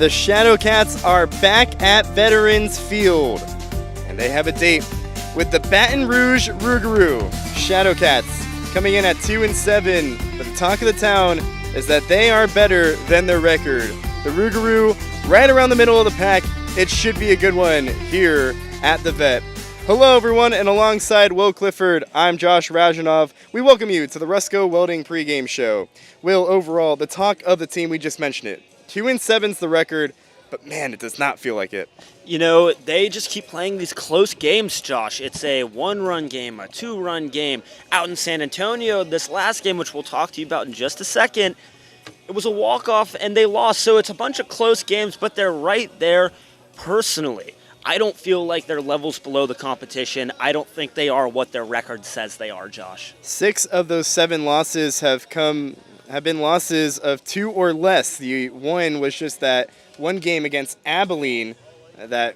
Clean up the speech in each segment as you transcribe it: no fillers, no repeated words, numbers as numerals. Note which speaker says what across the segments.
Speaker 1: the Shadowcats are back at Veterans Field, and they have a date with the Baton Rouge Rougarou. Shadowcats coming in at 2-7, but the talk of the town is that they are better than their record. The Rougarou right around the middle of the pack. It should be a good one here at the Vet. Hello everyone, and alongside Will Clifford, I'm Josh Rajanov. We welcome you to the Rusco Welding pregame show. Will, overall, the talk of the team, we just mentioned it. 2-7's the record, but man, it does not feel like it.
Speaker 2: You know, they just keep playing these close games, Josh. It's a one-run game, a two-run game. Out in San Antonio, this last game, which we'll talk to you about in just a second, it was a walk-off and they lost. So it's a bunch of close games, but they're right there personally. I don't feel like they're levels below the competition. I don't think they are what their record says they are, Josh.
Speaker 1: 6 of those 7 losses have been losses of 2 or less. The one was just that one game against Abilene that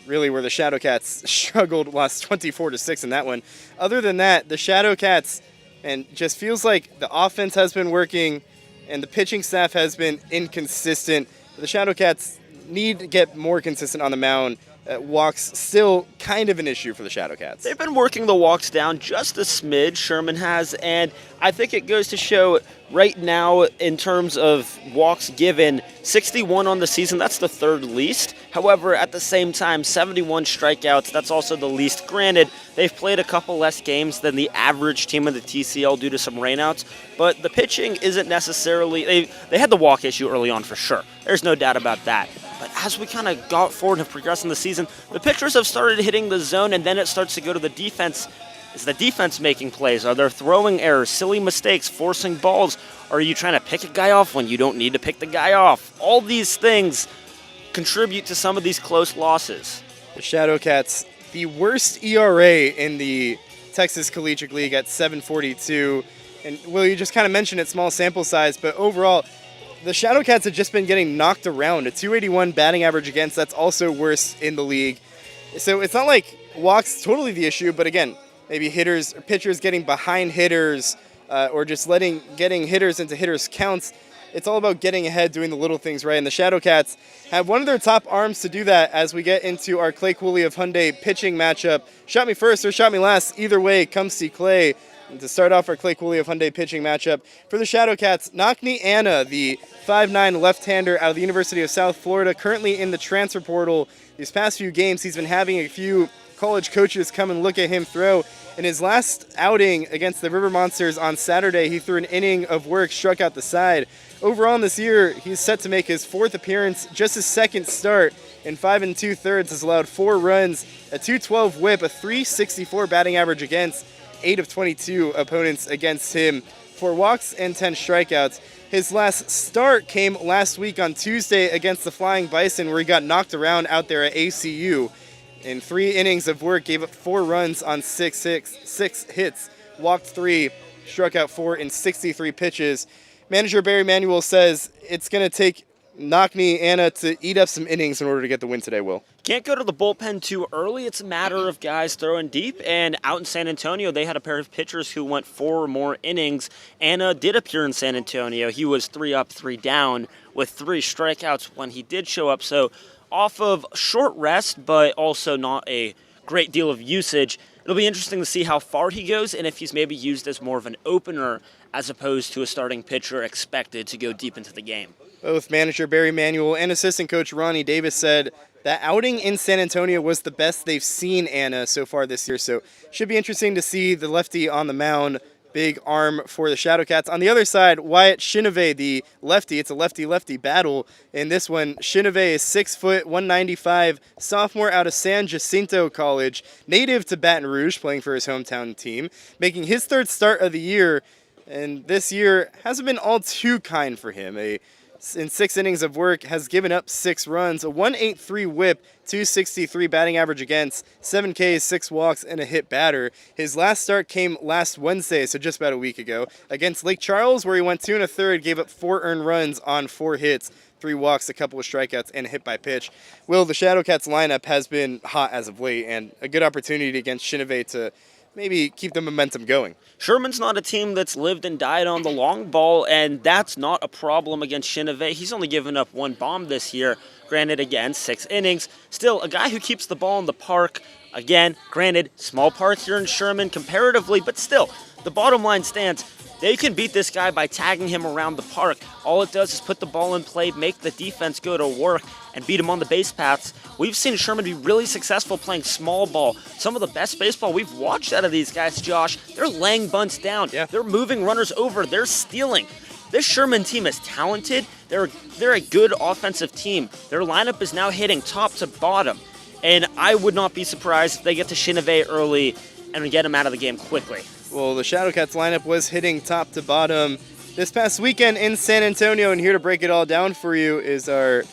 Speaker 1: really where the Shadowcats struggled, lost 24-6 in that one. Other than that, the Shadowcats, and just feels like the offense has been working and the pitching staff has been inconsistent. The Shadowcats need to get more consistent on the mound. Walks still kind of an issue for the Shadowcats.
Speaker 2: They've been working the walks down just a smidge, Sherman has, and I think it goes to show right now in terms of walks given, 61 on the season, that's the third least. However, at the same time, 71 strikeouts, that's also the least. Granted, they've played a couple less games than the average team in the TCL due to some rainouts, but the pitching isn't necessarily, they had the walk issue early on for sure. There's no doubt about that. But as we kind of got forward and have progressed in the season, the pitchers have started hitting the zone, and then it starts to go to the defense. Is the defense making plays? Are there throwing errors, silly mistakes, forcing balls? Are you trying to pick a guy off when you don't need to pick the guy off? All these things contribute to some of these close losses.
Speaker 1: The Shadowcats, the worst ERA in the Texas Collegiate League at 7.42. And Will, you just kind of mentioned it, small sample size, but overall, the Shadowcats have just been getting knocked around. A 281 batting average against, that's also worse in the league. So it's not like walks totally the issue, but again, maybe hitters or pitchers getting behind hitters or just getting hitters into hitters' counts. It's all about getting ahead, doing the little things right. And the Shadowcats have one of their top arms to do that as we get into our Clay Cooley of Hyundai pitching matchup. Shot me first or shot me last. Either way, come see Clay. And to start off our Clay Cooley of Hyundai pitching matchup for the Shadowcats, Nakni Anna, the 5'9 left-hander out of the University of South Florida, currently in the transfer portal. These past few games, he's been having a few college coaches come and look at him throw. In his last outing against the River Monsters on Saturday, he threw an inning of work, struck out the side. Overall in this year, he's set to make his 4th appearance, just his 2nd start. In 5 2/3, has allowed 4 runs, a 212 whip, a 364 batting average against, 8 of 22 opponents against him, 4 walks and 10 strikeouts. His last start came last week on Tuesday against the Flying Bison, where he got knocked around out there at ACU. In 3 innings of work, gave up 4 runs on 6 hits, walked 3, struck out 4 in 63 pitches. Manager Barry Manuel says it's going to take Nakni Anna to eat up some innings in order to get the win today, Will.
Speaker 2: Can't go to the bullpen too early. It's a matter of guys throwing deep. And out in San Antonio, they had a pair of pitchers who went 4 or more innings. Anna did appear in San Antonio. He was 3 up, 3 down with 3 strikeouts when he did show up. So off of short rest, but also not a great deal of usage. It'll be interesting to see how far he goes and if he's maybe used as more of an opener as opposed to a starting pitcher expected to go deep into the game.
Speaker 1: Both manager Barry Manuel and assistant coach Ronnie Davis said that outing in San Antonio was the best they've seen Anna so far this year. So should be interesting to see the lefty on the mound. Big arm for the Shadowcats. On the other side, Wyatt Shinave, the lefty. It's a lefty-lefty battle. In this one, Shinave is 6 foot, 195, sophomore out of San Jacinto College, native to Baton Rouge, playing for his hometown team, making his 3rd start of the year. And this year hasn't been all too kind for him. In 6 innings of work, has given up 6 runs, a 183 whip, 263 batting average against, 7 Ks, 6 walks, and a hit batter. His last start came last Wednesday, so just about a week ago, against Lake Charles, where he went 2 1/3, gave up 4 earned runs on 4 hits, 3 walks, a couple of strikeouts, and a hit by pitch. Will, the Shadowcats lineup has been hot as of late, and a good opportunity against Shinave to maybe keep the momentum going.
Speaker 2: Sherman's not a team that's lived and died on the long ball, and that's not a problem against Chenevert. He's only given up one bomb this year. Granted, again, 6 innings. Still, a guy who keeps the ball in the park. Again, granted, small park here in Sherman comparatively, but still, the bottom line stands. They can beat this guy by tagging him around the park. All it does is put the ball in play, make the defense go to work, and beat him on the base paths. We've seen Sherman be really successful playing small ball. Some of the best baseball we've watched out of these guys, Josh, they're laying bunts down.
Speaker 1: Yeah.
Speaker 2: They're moving runners over. They're stealing. This Sherman team is talented. They're a good offensive team. Their lineup is now hitting top to bottom. And I would not be surprised if they get to Chenevert early and get him out of the game quickly.
Speaker 1: Well, the Shadowcats lineup was hitting top to bottom this past weekend in San Antonio, and here to break it all down for you is our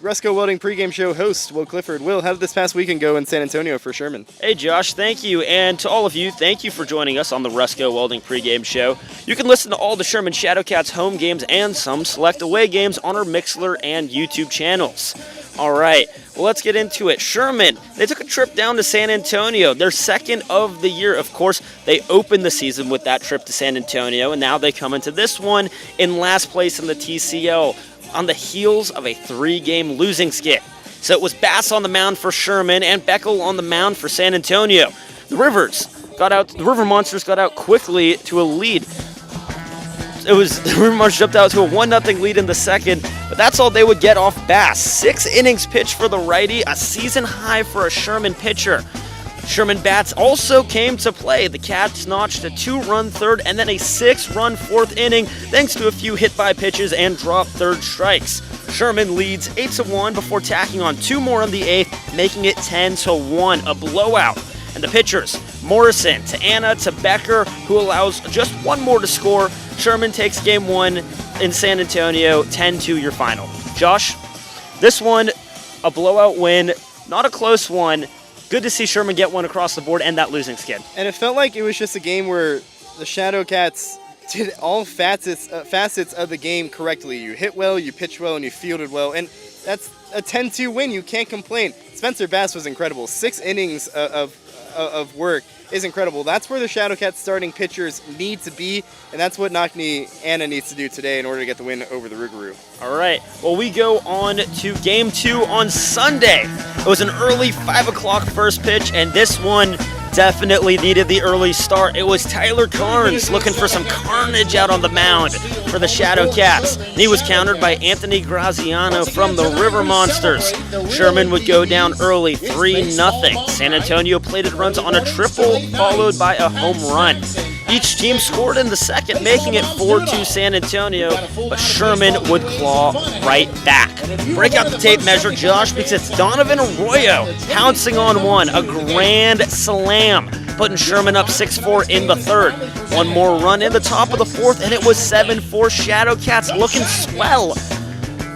Speaker 1: Rusco Welding pregame show host, Will Clifford. Will, how did this past weekend go in San Antonio for Sherman?
Speaker 2: Hey, Josh, thank you. And to all of you, thank you for joining us on the Rusco Welding pregame show. You can listen to all the Sherman Shadowcats home games and some select away games on our Mixlr and YouTube channels. All right, well, let's get into it. Sherman, they took a trip down to San Antonio, their second of the year. Of course, they opened the season with that trip to San Antonio, and now they come into this one in last place in the TCL on the heels of a 3-game losing skid. So it was Bass on the mound for Sherman and Beckel on the mound for San Antonio. The River Monsters got out quickly to a lead. The River Monsters jumped out to a 1-0 lead in the second, but that's all they would get off Bass. 6 innings pitched for the righty, a season high for a Sherman pitcher. Sherman bats also came to play. The Cats notched a 2-run third and then a 6-run fourth inning thanks to a few hit-by pitches and dropped third strikes. Sherman leads 8-1 before tacking on 2 more in the 8th, making it 10-1, a blowout. And the pitchers, Morrison to Anna to Becker, who allows just 1 more to score. Sherman takes game 1 in San Antonio, 10-2 your final. Josh, this one, a blowout win, not a close one. Good to see Sherman get one across the board and that losing skid.
Speaker 1: And it felt like it was just a game where the Shadowcats did all facets of the game correctly. You hit well, you pitched well, and you fielded well. And that's a 10-2 win. You can't complain. Spencer Bass was incredible. 6 innings of work is incredible. That's where the Shadowcats starting pitchers need to be, and that's what Nakni Anna needs to do today in order to get the win over the Rougarou.
Speaker 2: All right, well, we go on to game 2 on Sunday. It was an early 5 o'clock first pitch, and this one definitely needed the early start. It was Tyler Carnes looking for some carnage out on the mound for the Shadowcats. He was countered by Anthony Graziano from the River Monsters. Sherman would go down early, 3-0. San Antonio plated runs on a triple, followed by a home run. Each team scored in the second, making it 4-2 San Antonio, but Sherman would claw right back. Break out the tape measure, Josh, because it's Donovan Arroyo pouncing on one, a grand slam, putting Sherman up 6-4 in the third. 1 more run in the top of the fourth, and it was 7-4 Shadowcats, looking swell.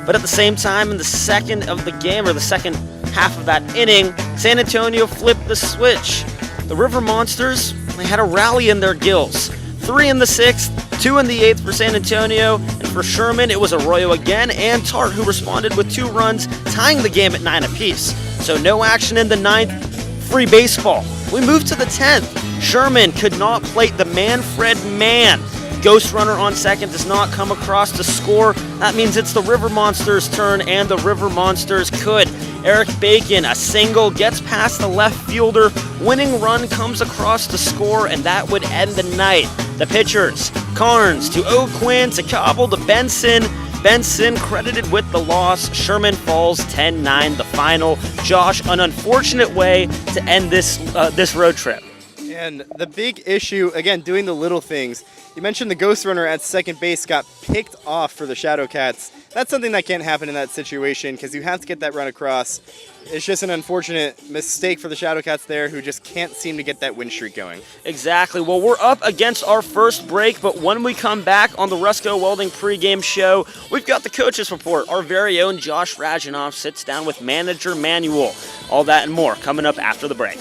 Speaker 2: But at the same time, in the second of the game, or the second half of that inning, San Antonio flipped the switch. The River Monsters, they had a rally in their gills. 3 in the 6th, 2 in the 8th for San Antonio, and for Sherman, it was Arroyo again and Tart who responded with 2 runs, tying the game at 9 apiece. So no action in the 9th, free baseball. We move to the 10th. Sherman could not plate the Manfred man. Ghost runner on second does not come across to score. That means it's the River Monsters' turn, and the River Monsters could. Eric Bacon, a single, gets past the left fielder. Winning run comes across to score, and that would end the night. The pitchers, Carnes to O'Quinn to Cobble to Benson. Benson credited with the loss. Sherman falls 10-9 the final. Josh, an unfortunate way to end this road trip.
Speaker 1: And the big issue, again, doing the little things. You mentioned the ghost runner at second base got picked off for the Shadowcats. That's something that can't happen in that situation because you have to get that run across. It's just an unfortunate mistake for the Shadowcats there who just can't seem to get that win streak going.
Speaker 2: Exactly. Well, we're up against our first break, but when we come back on the Rusco Welding pregame show, we've got the coaches report. Our very own Josh Rajanoff sits down with manager Manuel. All that and more coming up after the break.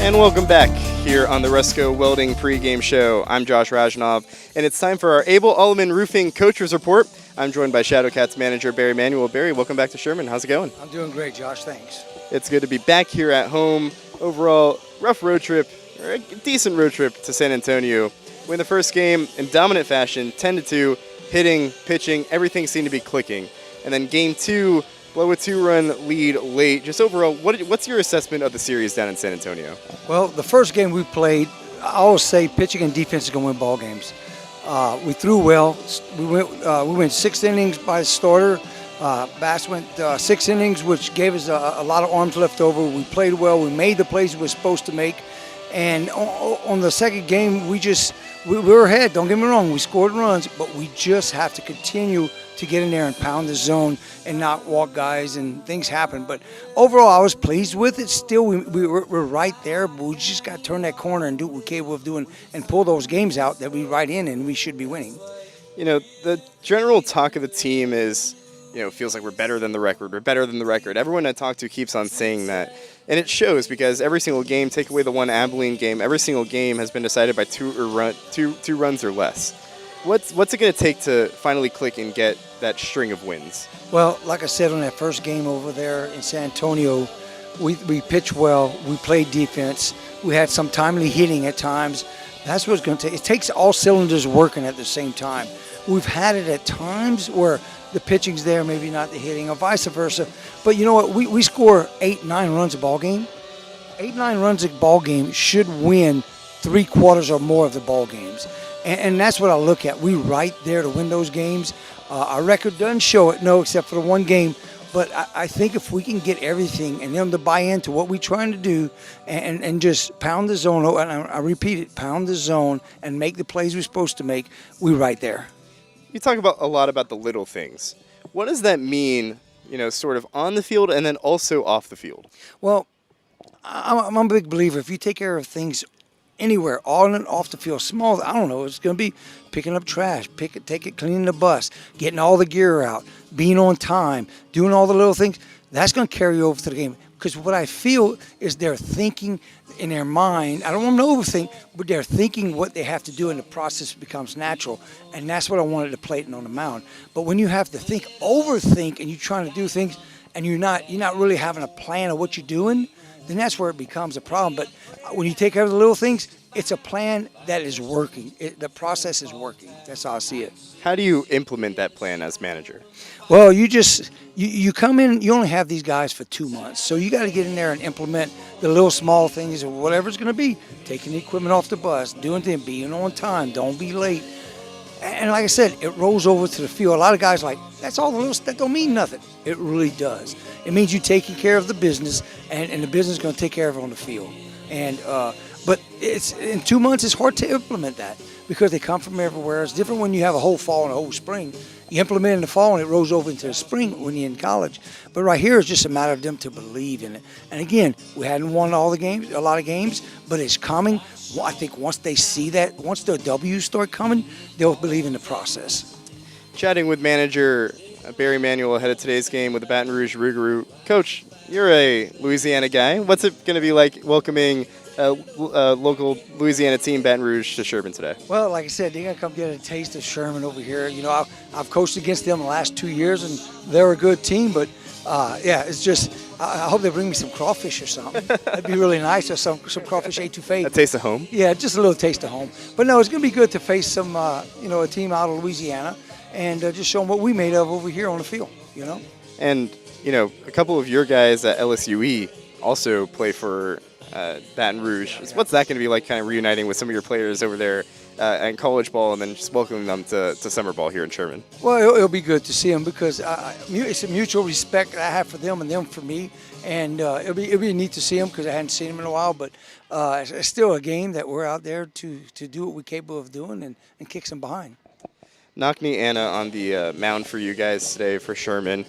Speaker 1: And welcome back here on the Resco Welding pregame show. I'm Josh Rajanov, and it's time for our Abel Alleman Roofing Coaches Report. I'm joined by Shadowcats manager Barry Manuel. Barry, welcome back to Sherman. How's it going?
Speaker 3: I'm doing great, Josh. Thanks.
Speaker 1: It's good to be back here at home. Overall, rough road trip, or a decent road trip to San Antonio. Win the first game in dominant fashion, 10-2, hitting, pitching, everything seemed to be clicking. And then game 2, blow a 2-run lead late. Just overall, what's your assessment of the series down in San Antonio?
Speaker 3: Well, the first game we played, I always say pitching and defense is going to win ball games. We threw well. We went 6 innings by the starter. Bass went 6 innings, which gave us a lot of arms left over. We played well. We made the plays we were supposed to make. And on the second game, we were ahead. Don't get me wrong. We scored runs, but we just have to continue to get in there and pound the zone and not walk guys, and things happen. But overall, I was pleased with it. Still, we're right there, but we just got to turn that corner and do what we're capable of doing and pull those games out that we right in, and we should be winning.
Speaker 1: You know, the general talk of the team is, feels like we're better than the record. We're better than the record. Everyone I talk to keeps on saying that. And it shows because every single game, take away the one Abilene game, every single game has been decided by two runs or less. What's it going to take to finally click and get that string of wins?
Speaker 3: Well, like I said on that first game over there in San Antonio, we pitched well. We played defense. We had some timely hitting at times. That's what it's going to take. It takes all cylinders working at the same time. We've had it at times where the pitching's there, maybe not the hitting, or vice versa. But you know what? We score 8-9 runs a ball game. 8-9 runs a ball game should win 3/4 or more of the ball games. And that's what I look at. We right there to win those games. Our record doesn't show it, no, except for the one game. But I think if we can get everything and them to buy into what we're trying to do and just pound the zone, and I repeat it, pound the zone and make the plays we're supposed to make, we're right there.
Speaker 1: You talk a lot about the little things. What does that mean, sort of on the field and then also off the field?
Speaker 3: Well, I'm a big believer. If you take care of things anywhere, on and off the field, small, I don't know, it's going to be picking up trash, take it, cleaning the bus, getting all the gear out, being on time, doing all the little things. That's going to carry over to the game. Because what I feel is they're thinking in their mind, I don't want them to overthink, but they're thinking what they have to do, and the process becomes natural. And that's what I wanted to play on the mound. But when you have to overthink, and you're trying to do things, and you're not really having a plan of what you're doing, then that's where it becomes a problem. But when you take care of the little things, it's a plan that is working. The process is working. That's how I see it.
Speaker 1: How do you implement that plan as manager?
Speaker 3: Well, you come in, you only have these guys for 2 months. So you got to get in there and implement the little small things or whatever it's going to be. Taking the equipment off the bus, doing things, being on time, don't be late. And like I said, it rolls over to the field. A lot of guys that's all the little stuff, that don't mean nothing. It really does. It means you're taking care of the business, and the business is going to take care of it on the field. And but it's in 2 months, it's hard to implement that because they come from everywhere. It's different when you have a whole fall and a whole spring. You implement it in the fall, and it rolls over into the spring when you're in college. But right here, it's just a matter of them to believe in it. And again, we hadn't won a lot of games, but it's coming. I think once they see that, once the W's start coming, they'll believe in the process.
Speaker 1: Chatting with manager Barry Manuel ahead of today's game with the Baton Rouge Rougarou. Coach, you're a Louisiana guy. What's it going to be like welcoming a local Louisiana team, Baton Rouge, to Sherman today?
Speaker 3: Well, like I said, they're going to come get a taste of Sherman over here. I've coached against them the last 2 years, and they're a good team. But, it's just I hope they bring me some crawfish or something. That'd be really nice, or some crawfish etouffee.
Speaker 1: A taste of home?
Speaker 3: Yeah, just a little taste of home. But, no, it's going to be good to face some, a team out of Louisiana and just show them what we made of over here on the field,
Speaker 1: And, a couple of your guys at LSUE also play for Baton Rouge. What's that going to be like, kind of reuniting with some of your players over there in college ball and then just welcoming them to summer ball here in Sherman?
Speaker 3: Well, it'll be good to see them because it's a mutual respect that I have for them and them for me. And it'll be neat to see them because I hadn't seen them in a while. But it's still a game that we're out there to do what we're capable of doing and kick some behind.
Speaker 1: Knockney Anna on the mound for you guys today for Sherman.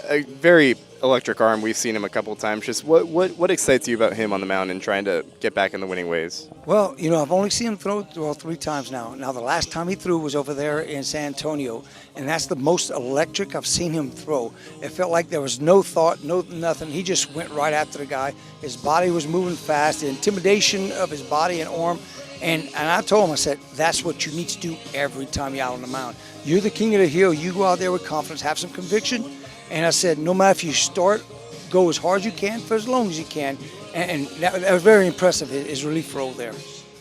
Speaker 1: A very electric arm. We've seen him a couple times. Just what excites you about him on the mound and trying to get back in the winning ways?
Speaker 3: Well, I've only seen him throw 3 times now. Now, the last time he threw was over there in San Antonio, and that's the most electric I've seen him throw. It felt like there was no thought, nothing. He just went right after the guy. His body was moving fast, the intimidation of his body and arm. And I told him, I said, that's what you need to do every time you're out on the mound. You're the king of the hill. You go out there with confidence, have some conviction. And I said, no matter if you start, go as hard as you can for as long as you can. And that was very impressive, his relief role there.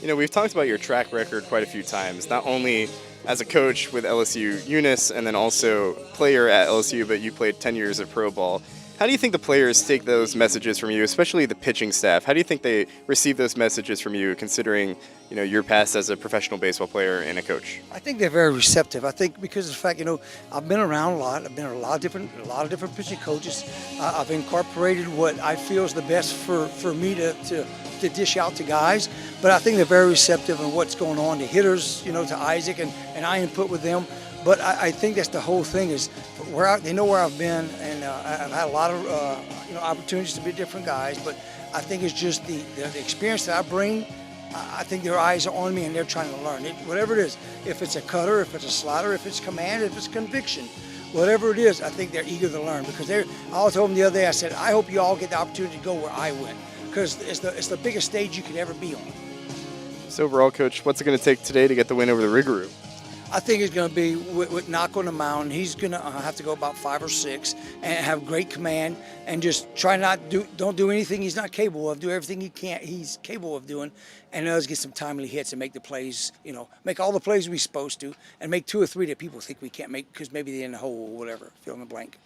Speaker 1: We've talked about your track record quite a few times, not only as a coach with LSU Eunice and then also player at LSU, but you played 10 years of pro ball. How do you think the players take those messages from you, especially the pitching staff? How do you think they receive those messages from you, considering your past as a professional baseball player and a coach?
Speaker 3: I think they're very receptive. I think because of the fact, I've been around a lot. I've been a lot of different pitching coaches. I've incorporated what I feel is the best for me to dish out to guys. But I think they're very receptive in what's going on. The hitters, to Isaac, and I input with them. But I think that's the whole thing is they know where I've been, and I've had a lot of opportunities to be different guys. But I think it's just the experience that I bring. I think their eyes are on me, and they're trying to learn. Whatever it is, if it's a cutter, if it's a slider, if it's command, if it's conviction, whatever it is, I think they're eager to learn. Because I told them the other day, I said, I hope you all get the opportunity to go where I went, because it's the biggest stage you could ever be on.
Speaker 1: So overall, Coach, what's it going to take today to get the win over the Rougarou?
Speaker 3: I think it's going to be with Knock on the mound. He's going to have to go about 5 or 6 and have great command and just try don't do anything he's not capable of. Do everything he's capable of doing, and let's get some timely hits and make the plays. Make all the plays we're supposed to, and make 2 or 3 that people think we can't make because maybe they're in the hole or whatever. Fill in the blank.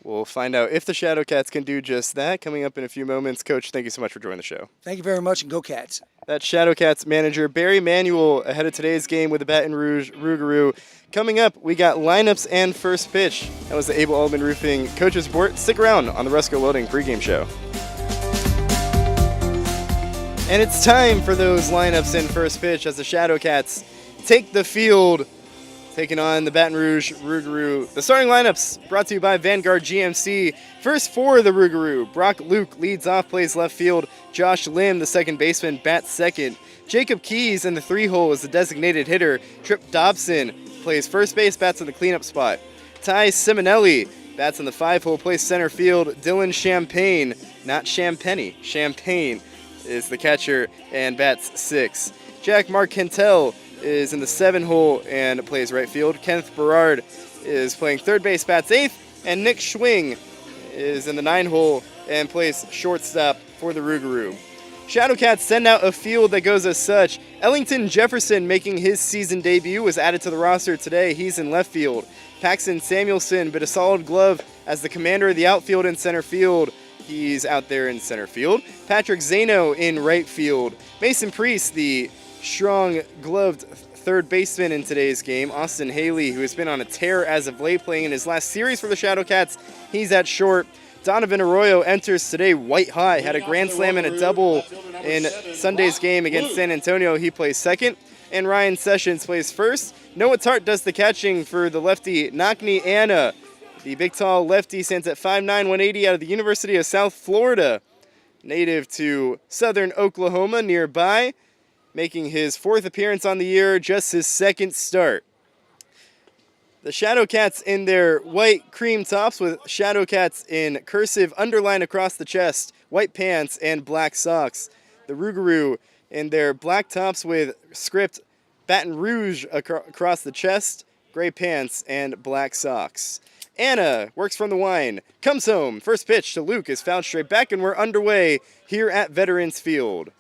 Speaker 1: We'll find out if the Shadowcats can do just that coming up in a few moments. Coach, thank you so much for joining the show.
Speaker 3: Thank you very much, and go Cats.
Speaker 1: That's Shadowcats manager Barry Manuel ahead of today's game with the Baton Rouge Rougarou. Coming up, we got lineups and first pitch. That was the Abel Altman Roofing Coaches Report. Stick around on the Rusco Welding pregame show. And it's time for those lineups and first pitch as the Shadowcats take the field, taking on the Baton Rouge Rougarou. The starting lineups brought to you by Vanguard GMC. First for the Rougarou, Brock Luke leads off, plays left field. Josh Lim, the second baseman, bats second. Jacob Keys in the 3-hole is the designated hitter. Trip Dobson plays first base, bats in the cleanup spot. Ty Simonelli bats in the 5-hole, plays center field. Dylan Champagne, not Champagne, Champagne is the catcher and bats 6. Jack Marcantel is in the 7-hole and plays right field. Kenneth Berard is playing third base, bats 8th. And Nick Schwing is in the 9-hole and plays shortstop for the Rougarou. Shadowcats send out a field that goes as such. Ellington Jefferson, making his season debut, was added to the roster today. He's in left field. Paxton Samuelson bit a solid glove as the commander of the outfield in center field. He's out there in center field. Patrick Zano in right field. Mason Priest, the strong-gloved third baseman in today's game. Austin Haley, who has been on a tear as of late, playing in his last series for the Shadowcats, he's at short. Donovan Arroyo enters today white hot. Had a grand slam and a double in Sunday's game against San Antonio. He plays second. And Ryan Sessions plays first. Noah Tart does the catching for the lefty Nakni Anna. The big tall lefty stands at 5'9", 180 out of the University of South Florida. Native to southern Oklahoma nearby. Making his 4th appearance on the year, just his 2nd start. The Shadowcats in their white cream tops with Shadowcats in cursive underline across the chest, white pants, and black socks. The Rougarou in their black tops with script Baton Rouge across the chest, gray pants, and black socks. Anna works from the wine, comes home. First pitch to Luke is fouled straight back, and we're underway here at Veterans Field.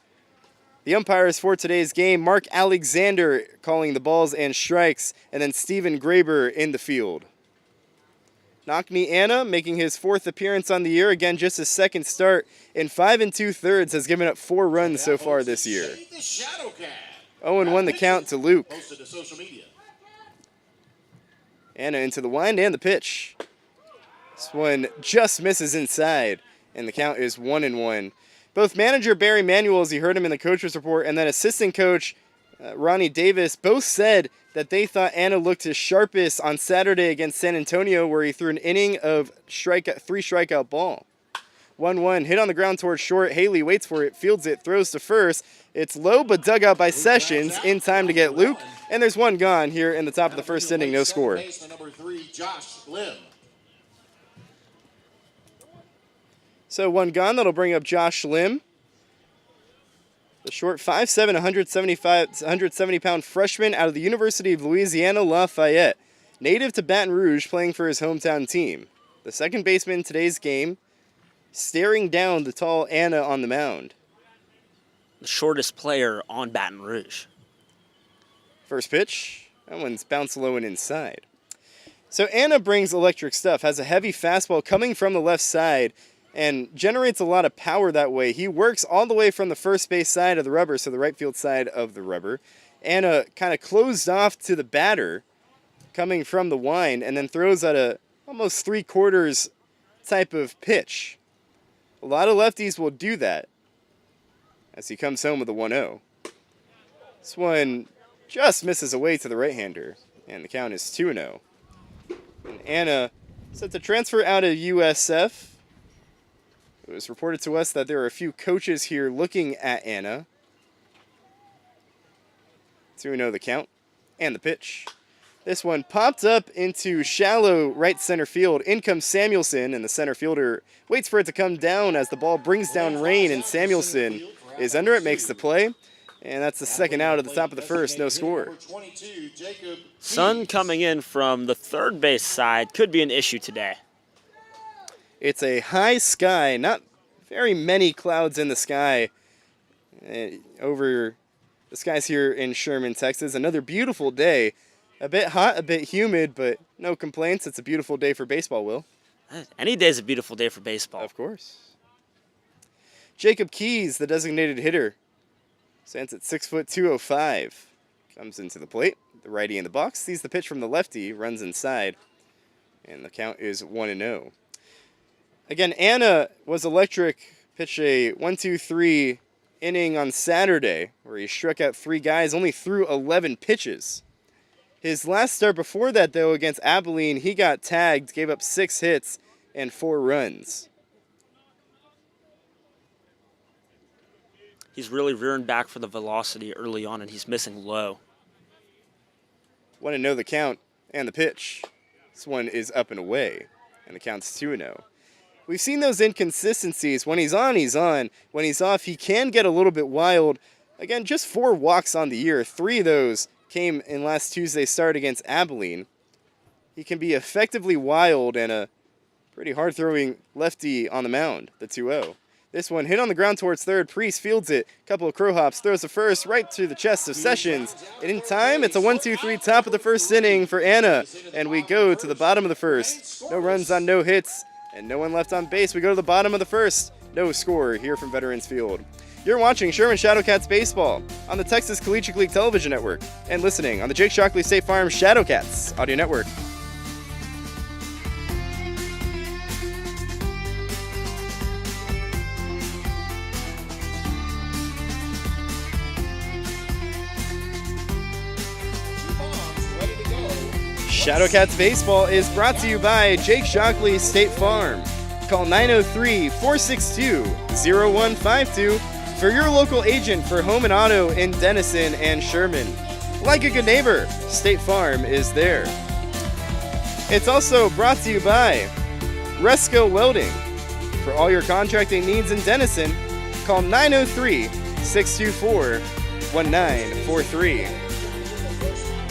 Speaker 1: The umpires for today's game, Mark Alexander calling the balls and strikes, and then Stephen Graber in the field. Nakni Anna making his 4th appearance on the year, again just his 2nd start, in 5 2/3 has given up 4 runs so far this year. 0-1 the count to Luke. Anna into the wind and the pitch. This one just misses inside, and the count is 1-1. Both manager Barry Manuel, as you heard him in the coach's report, and then assistant coach Ronnie Davis both said that they thought Anna looked his sharpest on Saturday against San Antonio, where he threw an inning of three strikeout ball. 1-1, hit on the ground towards short. Haley waits for it, fields it, throws to first. It's low, but dug out by Sessions in time to get Luke. And there's one gone here in the top of the first inning, no score. So one gone, that'll bring up Josh Lim. The short 5'7", 170-pound freshman out of the University of Louisiana Lafayette. Native to Baton Rouge, playing for his hometown team. The second baseman in today's game, staring down the tall Anna on the mound.
Speaker 2: The shortest player on Baton Rouge.
Speaker 1: First pitch, that one's bounced low and inside. So Anna brings electric stuff, has a heavy fastball coming from the left side, and generates a lot of power that way. He works all the way from the first base side of the rubber, so the right field side of the rubber. Anna kind of closed off to the batter, coming from the wind, and then throws at a almost 3/4 type of pitch. A lot of lefties will do that as he comes home with a 1-0. This one just misses away to the right-hander, and the count is 2-0. And Anna set to transfer out of USF. It was reported to us that there are a few coaches here looking at Anna. 2-0 the count and the pitch. This one popped up into shallow right center field. In comes Samuelson, and the center fielder waits for it to come down as the ball brings down rain, and Samuelson is under it, makes the play. And that's the second out at the top of the first, no score.
Speaker 2: Sun coming in from the third base side could be an issue today.
Speaker 1: It's a high sky, not very many clouds in the sky over the skies here in Sherman, Texas. Another beautiful day. A bit hot, a bit humid, but no complaints. It's a beautiful day for baseball, Will.
Speaker 2: Any day is a beautiful day for baseball.
Speaker 1: Of course. Jacob Keys, the designated hitter, stands at 6', 205. Comes into the plate. The righty in the box sees the pitch from the lefty, runs inside, and the count is 1-0. Again, Anna was electric, pitched a 1-2-3 inning on Saturday, where he struck out 3 guys, only threw 11 pitches. His last start before that, though, against Abilene, he got tagged, gave up 6 hits and 4 runs.
Speaker 2: He's really rearing back for the velocity early on, and he's missing low.
Speaker 1: 1-0 the count and the pitch. This one is up and away, and the count's 2-0. We've seen those inconsistencies. When he's on, he's on. When he's off, he can get a little bit wild. Again, just 4 walks on the year. 3 of those came in last Tuesday's start against Abilene. He can be effectively wild and a pretty hard-throwing lefty on the mound, the 2-0. This one hit on the ground towards third. Priest fields it. Couple of crow hops. Throws to first right to the chest of Sessions. And in time, it's a 1-2-3 top of the first inning for Anna. And we go to the bottom of the first. No runs on no hits. And no one left on base. We go to the bottom of the first. No score here from Veterans Field. You're watching Sherman Shadowcats Baseball on the Texas Collegiate League Television Network and listening on the Jake Shockley State Farm Shadowcats Audio Network. Shadowcats Baseball is brought to you by Jake Shockley State Farm. Call 903-462-0152 for your local agent for home and auto in Denison and Sherman. Like a good neighbor, State Farm is there. It's also brought to you by Resco Welding. For all your contracting needs in Denison, call 903-624-1943.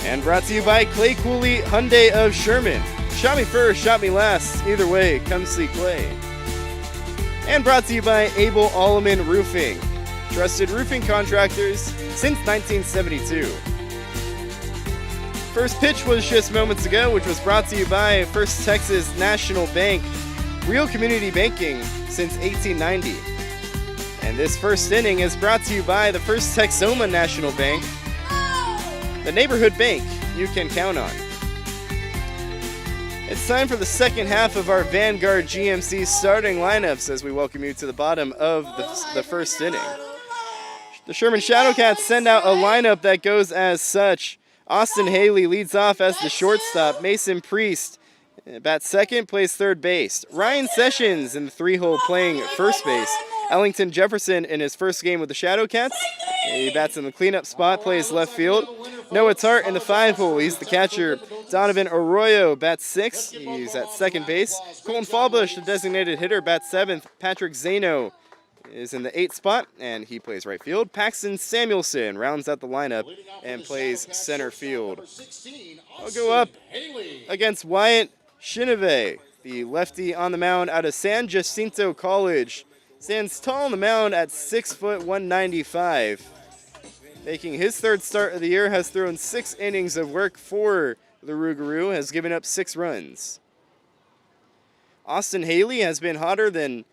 Speaker 1: And brought to you by Clay Cooley Hyundai of Sherman. Shot me first, shot me last. Either way, come see Clay. And brought to you by Abel Alleman Roofing. Trusted roofing contractors since 1972. First pitch was just moments ago, which was brought to you by First Texas National Bank. Real community banking since 1890. And this first inning is brought to you by the First Texoma National Bank. The neighborhood bank you can count on. It's time for the second half of our Vanguard GMC starting lineups as we welcome you to the bottom of the first inning. The Sherman Shadowcats send out a lineup that goes as such. Austin Haley leads off as the shortstop. Mason Priest bats second, plays third base. Ryan Sessions in the 3-hole playing first base. Ellington Jefferson in his first game with the Shadowcats. He bats in the cleanup spot, plays left field. Noah Tart in the 5-hole. He's the catcher. Donovan Arroyo bats 6th. He's at second base. Colton Fallbush, the designated hitter, bats 7th. Patrick Zano is in the 8th spot, and he plays right field. Paxton Samuelson rounds out the lineup and plays center field. I'll go up against Wyatt Chineve, the lefty on the mound out of San Jacinto College. Stands tall on the mound at 6 foot 195. Making his third start of the year, has thrown 6 innings of work for the Rougarou, has given up 6 runs. Austin Haley has been hotter than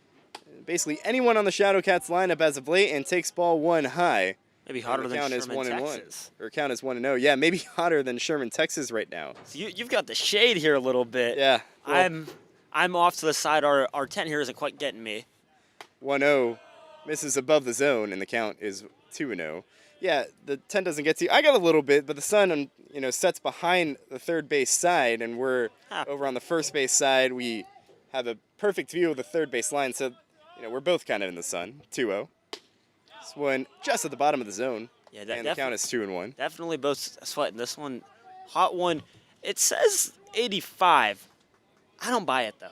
Speaker 1: basically anyone on the Shadowcats lineup as of late and takes ball 1 high.
Speaker 2: Maybe hotter than Sherman, Texas.
Speaker 1: Or count is 1-0. Yeah, maybe hotter than Sherman, Texas right now.
Speaker 2: So you've got the shade here a little bit.
Speaker 1: Yeah.
Speaker 2: Well, I'm off to the side. Our tent here isn't quite getting me.
Speaker 1: 1-0 misses above the zone, and the count is 2-0. Yeah, the tent doesn't get to you. I got a little bit, but the sun, sets behind the third base side, and we're over on the first base side. We have a perfect view of the third base line, so we're both kind of in the sun. 2-0. This one just at the bottom of the zone,
Speaker 2: yeah,
Speaker 1: and the count is 2-1.
Speaker 2: Definitely both sweating. This one, hot one. It says 85. I don't buy it, though.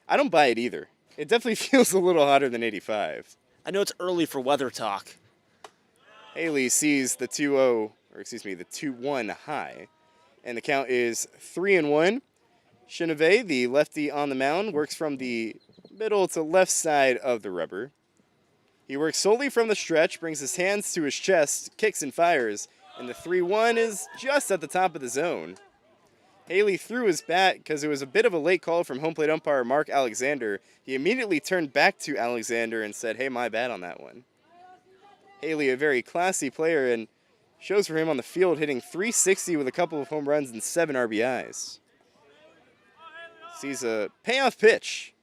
Speaker 1: I don't buy it either. It definitely feels a little hotter than 85.
Speaker 2: I know it's early for weather talk.
Speaker 1: Haley sees the 2-1 high, and the count is 3-1. Chineve, the lefty on the mound, works from the middle to left side of the rubber. He works solely from the stretch, brings his hands to his chest, kicks and fires, and the 3-1 is just at the top of the zone. Haley threw his bat because it was a bit of a late call from home plate umpire Mark Alexander. He immediately turned back to Alexander and said, "Hey, my bad on that one." Haley, a very classy player, and shows for him on the field, hitting .360 with a couple of home runs and 7 RBIs. Sees a payoff pitch.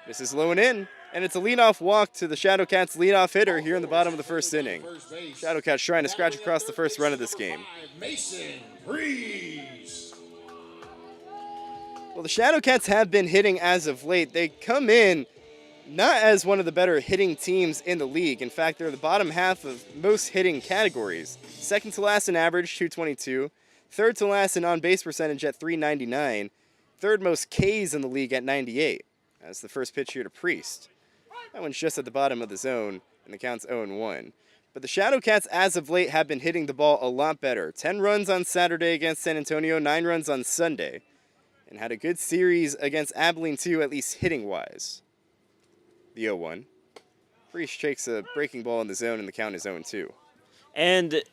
Speaker 1: This is low and in, and it's a leadoff walk to the Shadowcats' leadoff hitter here in the bottom of the first inning. Shadowcats trying to scratch across the first run of this game. Well, the Shadowcats have been hitting as of late. They come in not as one of the better hitting teams in the league. In fact, they're the bottom half of most hitting categories. Second to last in average, 222. Third to last in on-base percentage at 399. Third most Ks in the league at 98. That's the first pitch here to Priest. That one's just at the bottom of the zone, and the count's 0-1. But the Shadowcats, as of late, have been hitting the ball a lot better. 10 runs on Saturday against San Antonio, 9 runs on Sunday. And had a good series against Abilene, too, at least hitting-wise. The 0-1. Priest takes a breaking ball in the zone, and the count is 0-2.
Speaker 2: And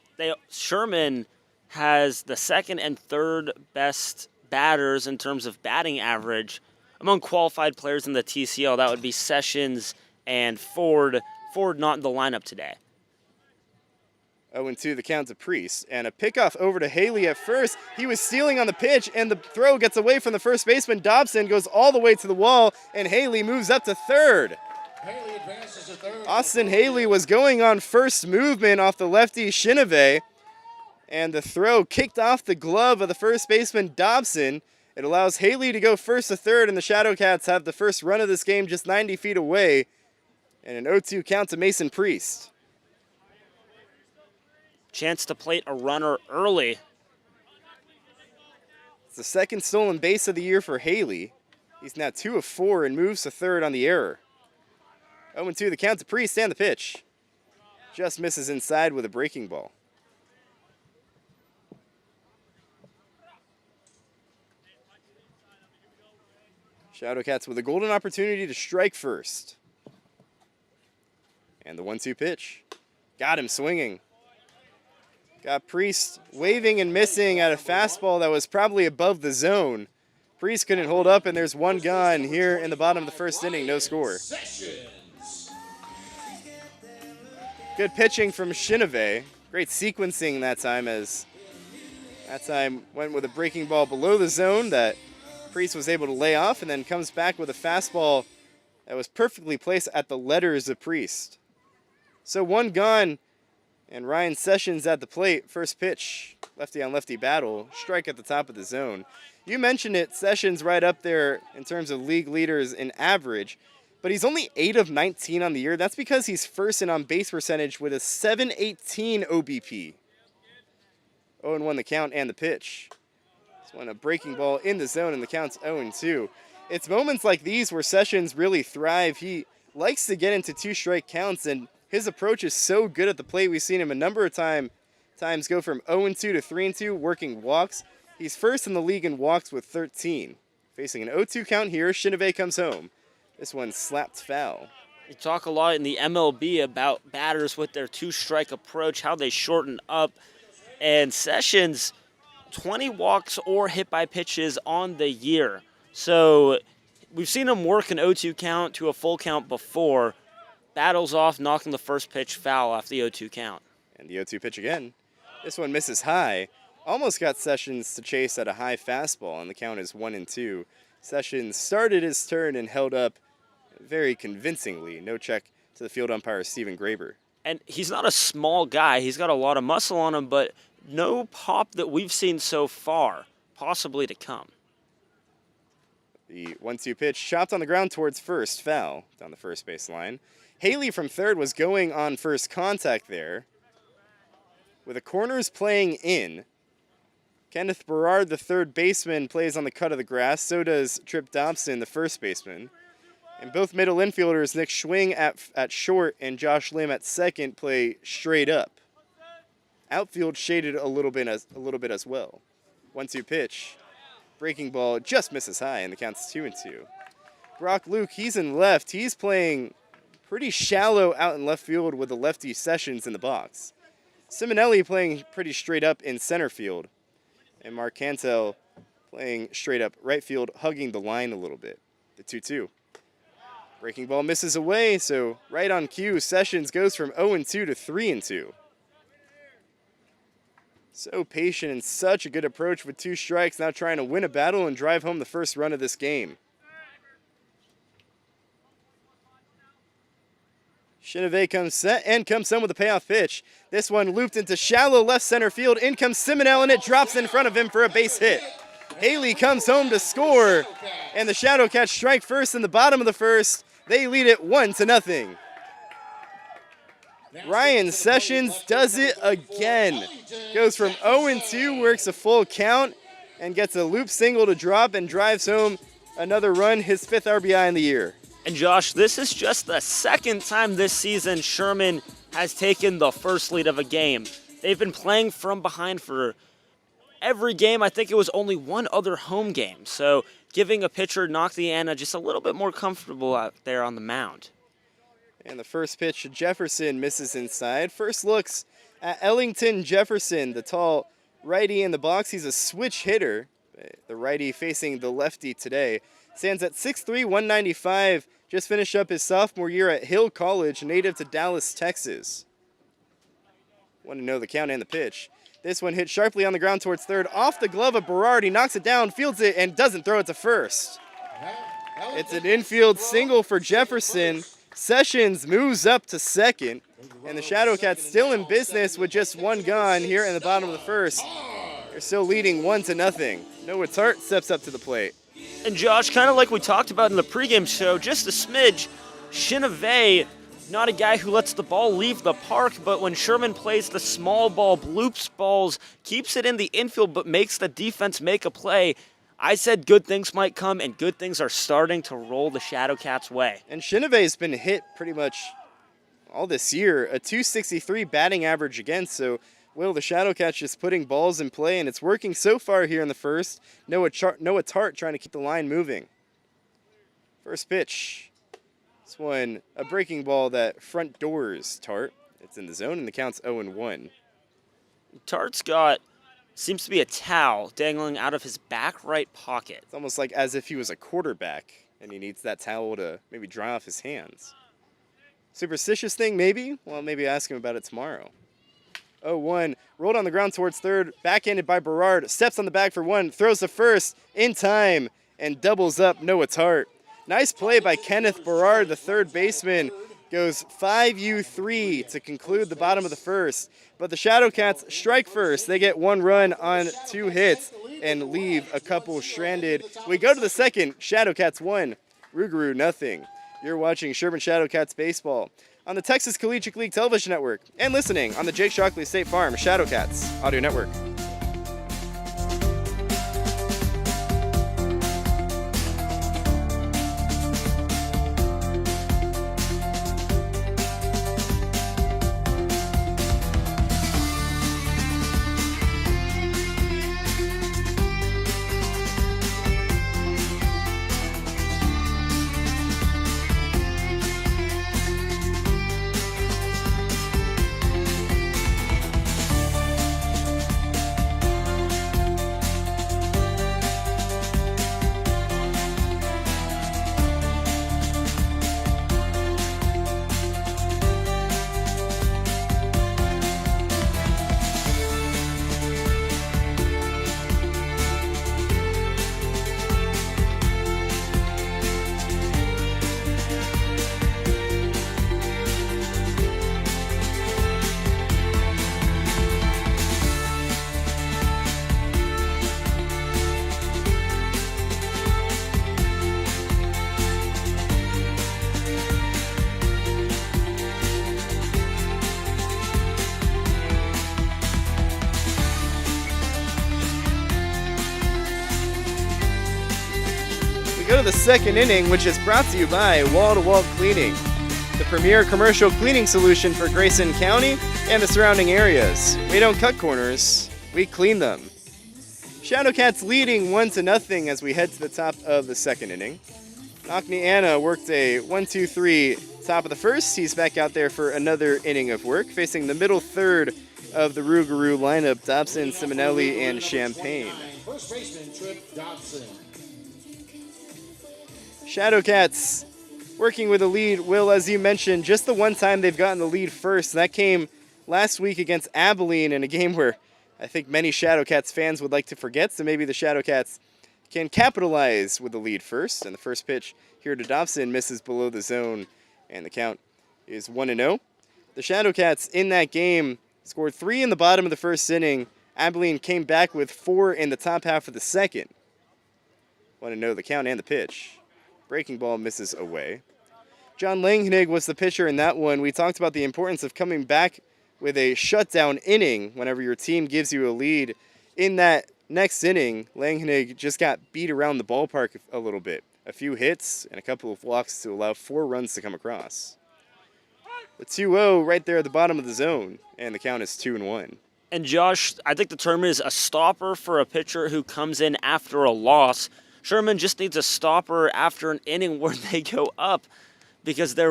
Speaker 2: Sherman has the second and third best batters in terms of batting average among qualified players in the TCL. That would be Sessions and Ford. Ford not in the lineup today.
Speaker 1: 0-2, the count to Priest. And a pickoff over to Haley at first. He was stealing on the pitch, and the throw gets away from the first baseman. Dobson goes all the way to the wall, and Haley moves up to third.
Speaker 4: Haley advances to third.
Speaker 1: Austin Haley was going on first movement off the lefty Chineve, and the throw kicked off the glove of the first baseman Dobson. It allows Haley to go first to third, and the Shadowcats have the first run of this game just 90 feet away, and an 0-2 count to Mason Priest.
Speaker 2: Chance to plate a runner early.
Speaker 1: It's the second stolen base of the year for Haley. He's now 2 of 4 and moves to third on the error. 0-2, the count to Priest and the pitch. Just misses inside with a breaking ball. Shadowcats with a golden opportunity to strike first. And the 1-2 pitch. Got him swinging. Got Priest waving and missing at a fastball that was probably above the zone. Priest couldn't hold up, and there's one gone here in the bottom of the first inning. No score. Good pitching from Chineve. Great sequencing that time, as that time went with a breaking ball below the zone that Priest was able to lay off, and then comes back with a fastball that was perfectly placed at the letters of Priest. So one gone And Ryan Sessions at the plate. First pitch, lefty on lefty battle. Strike at the top of the zone. You mentioned it, Sessions right up there in terms of league leaders in average, but he's only 8 of 19 on the year. That's because he's first in on base percentage with a 718 OBP. 0-1 the count and the pitch. This one a breaking ball in the zone and the count's 0-2. It's moments like these where Sessions really thrive. He likes to get into 2-strike counts, and his approach is so good at the plate. We've seen him a number of times go from 0-2 to 3-2, working walks. He's first in the league in walks with 13. Facing an 0-2 count here, Shinave comes home. This one slapped foul.
Speaker 2: We talk a lot in the MLB about batters with their 2-strike approach, how they shorten up. And Sessions, 20 walks or hit by pitches on the year. So we've seen him work an 0-2 count to a full count before. Battles off, knocking the first pitch foul off the 0-2 count.
Speaker 1: And the 0-2 pitch again. This one misses high. Almost got Sessions to chase at a high fastball, and the count is 1-2. Sessions started his turn and held up very convincingly. No check to the field umpire, Steven Graber.
Speaker 2: And he's not a small guy. He's got a lot of muscle on him, but no pop that we've seen so far, possibly to come.
Speaker 1: The 1-2 pitch chopped on the ground towards first, foul down the first base line. Haley from third was going on first contact there. With the corners playing in, Kenneth Berard, the third baseman, plays on the cut of the grass. So does Trip Dobson, the first baseman. And both middle infielders, Nick Schwing at short and Josh Lim at second, play straight up. Outfield shaded a little bit as well. 1-2 pitch. Breaking ball just misses high, and the count's 2-2. Brock Luke, he's in left. He's playing pretty shallow out in left field with the lefty Sessions in the box. Simonelli playing pretty straight up in center field. And Mark Cantel playing straight up right field, hugging the line a little bit. The 2-2. Breaking ball misses away, so right on cue, Sessions goes from 0-2 to 3-2. So patient and such a good approach with 2 strikes, now trying to win a battle and drive home the first run of this game. Shinave comes set and comes home with a payoff pitch. This one looped into shallow left center field. In comes Simonell, and it drops in front of him for a base hit. Haley comes home to score, and the Shadowcats strike first in the bottom of the first. They lead it 1-0. Ryan Sessions does it again. Goes from 0-2, works a full count, and gets a loop single to drop and drives home another run, his 5th RBI in the year.
Speaker 2: And Josh, this is just the second time this season Sherman has taken the first lead of a game. They've been playing from behind for every game. I think it was only one other home game. So giving a pitcher Knock the Anna just a little bit more comfortable out there on the mound.
Speaker 1: And the first pitch to Jefferson misses inside. First looks at Ellington Jefferson, the tall righty in the box. He's a switch hitter. The righty facing the lefty today. Stands at 6'3", 195. Just finished up his sophomore year at Hill College, native to Dallas, Texas. Want to know the count and the pitch. This one hit sharply on the ground towards third. Off the glove of Berard. He knocks it down, fields it, and doesn't throw it to first. It's an infield single for Jefferson. Sessions moves up to second. And the Shadowcats still in business with just one gone here in the bottom of the first. They're still leading 1-0. Noah Tart steps up to the plate.
Speaker 2: And Josh, kind of like we talked about in the pregame show, just a smidge, Shinave, not a guy who lets the ball leave the park, but when Sherman plays the small ball, bloops balls, keeps it in the infield, but makes the defense make a play, I said good things might come, and good things are starting to roll the Shadowcats' way.
Speaker 1: And Shinave's been hit pretty much all this year, a .263 batting average against, so Will, the Shadowcats just putting balls in play, and it's working so far here in the first. Noah Tart trying to keep the line moving. First pitch. This one, a breaking ball that front doors Tart. It's in the zone, and the count's 0-1.
Speaker 2: Tart's got, seems to be a towel dangling out of his back right pocket.
Speaker 1: It's almost like as if he was a quarterback, and he needs that towel to maybe dry off his hands. Superstitious thing, maybe? Well, maybe ask him about it tomorrow. 0-1, rolled on the ground towards third, backhanded by Berard, steps on the bag for one, throws to first in time, and doubles up Noah Tart. Nice play by Kenneth Berard, the third baseman, goes 5-3 to conclude the bottom of the first. But the Shadowcats strike first. They get 1 run on 2 hits and leave a couple stranded. We go to the second. Shadowcats 1, Rougarou nothing. You're watching Sherman Shadowcats baseball on the Texas Collegiate League Television Network and listening on the Jake Shockley State Farm Shadowcats Audio Network. Go to the second inning, which is brought to you by Wall-to-Wall Cleaning, the premier commercial cleaning solution for Grayson County and the surrounding areas. We don't cut corners, we clean them. Shadowcats leading 1-0 as we head to the top of the second inning. Knockney Anna worked a 1-2-3 top of the first. He's back out there for another inning of work, facing the middle third of the Rougarou lineup, Dobson, Simonelli, and Champagne.
Speaker 4: First baseman, Trip Dobson.
Speaker 1: Shadowcats working with a lead. Will, as you mentioned, just the one time they've gotten the lead first. That came last week against Abilene in a game where I think many Shadowcats fans would like to forget. So maybe the Shadowcats can capitalize with the lead first. And the first pitch here to Dobson misses below the zone. And the count is 1-0. The Shadowcats in that game scored 3 in the bottom of the first inning. Abilene came back with 4 in the top half of the second. 1-0 the count and the pitch. Breaking ball misses away. John Langnig was the pitcher in that one. We talked about the importance of coming back with a shutdown inning whenever your team gives you a lead. In that next inning, Langnig just got beat around the ballpark a little bit. A few hits and a couple of walks to allow 4 runs to come across. The 2-0 right there at the bottom of the zone, and the count is 2-1.
Speaker 2: And Josh, I think the term is a stopper for a pitcher who comes in after a loss. Sherman just needs a stopper after an inning where they go up because their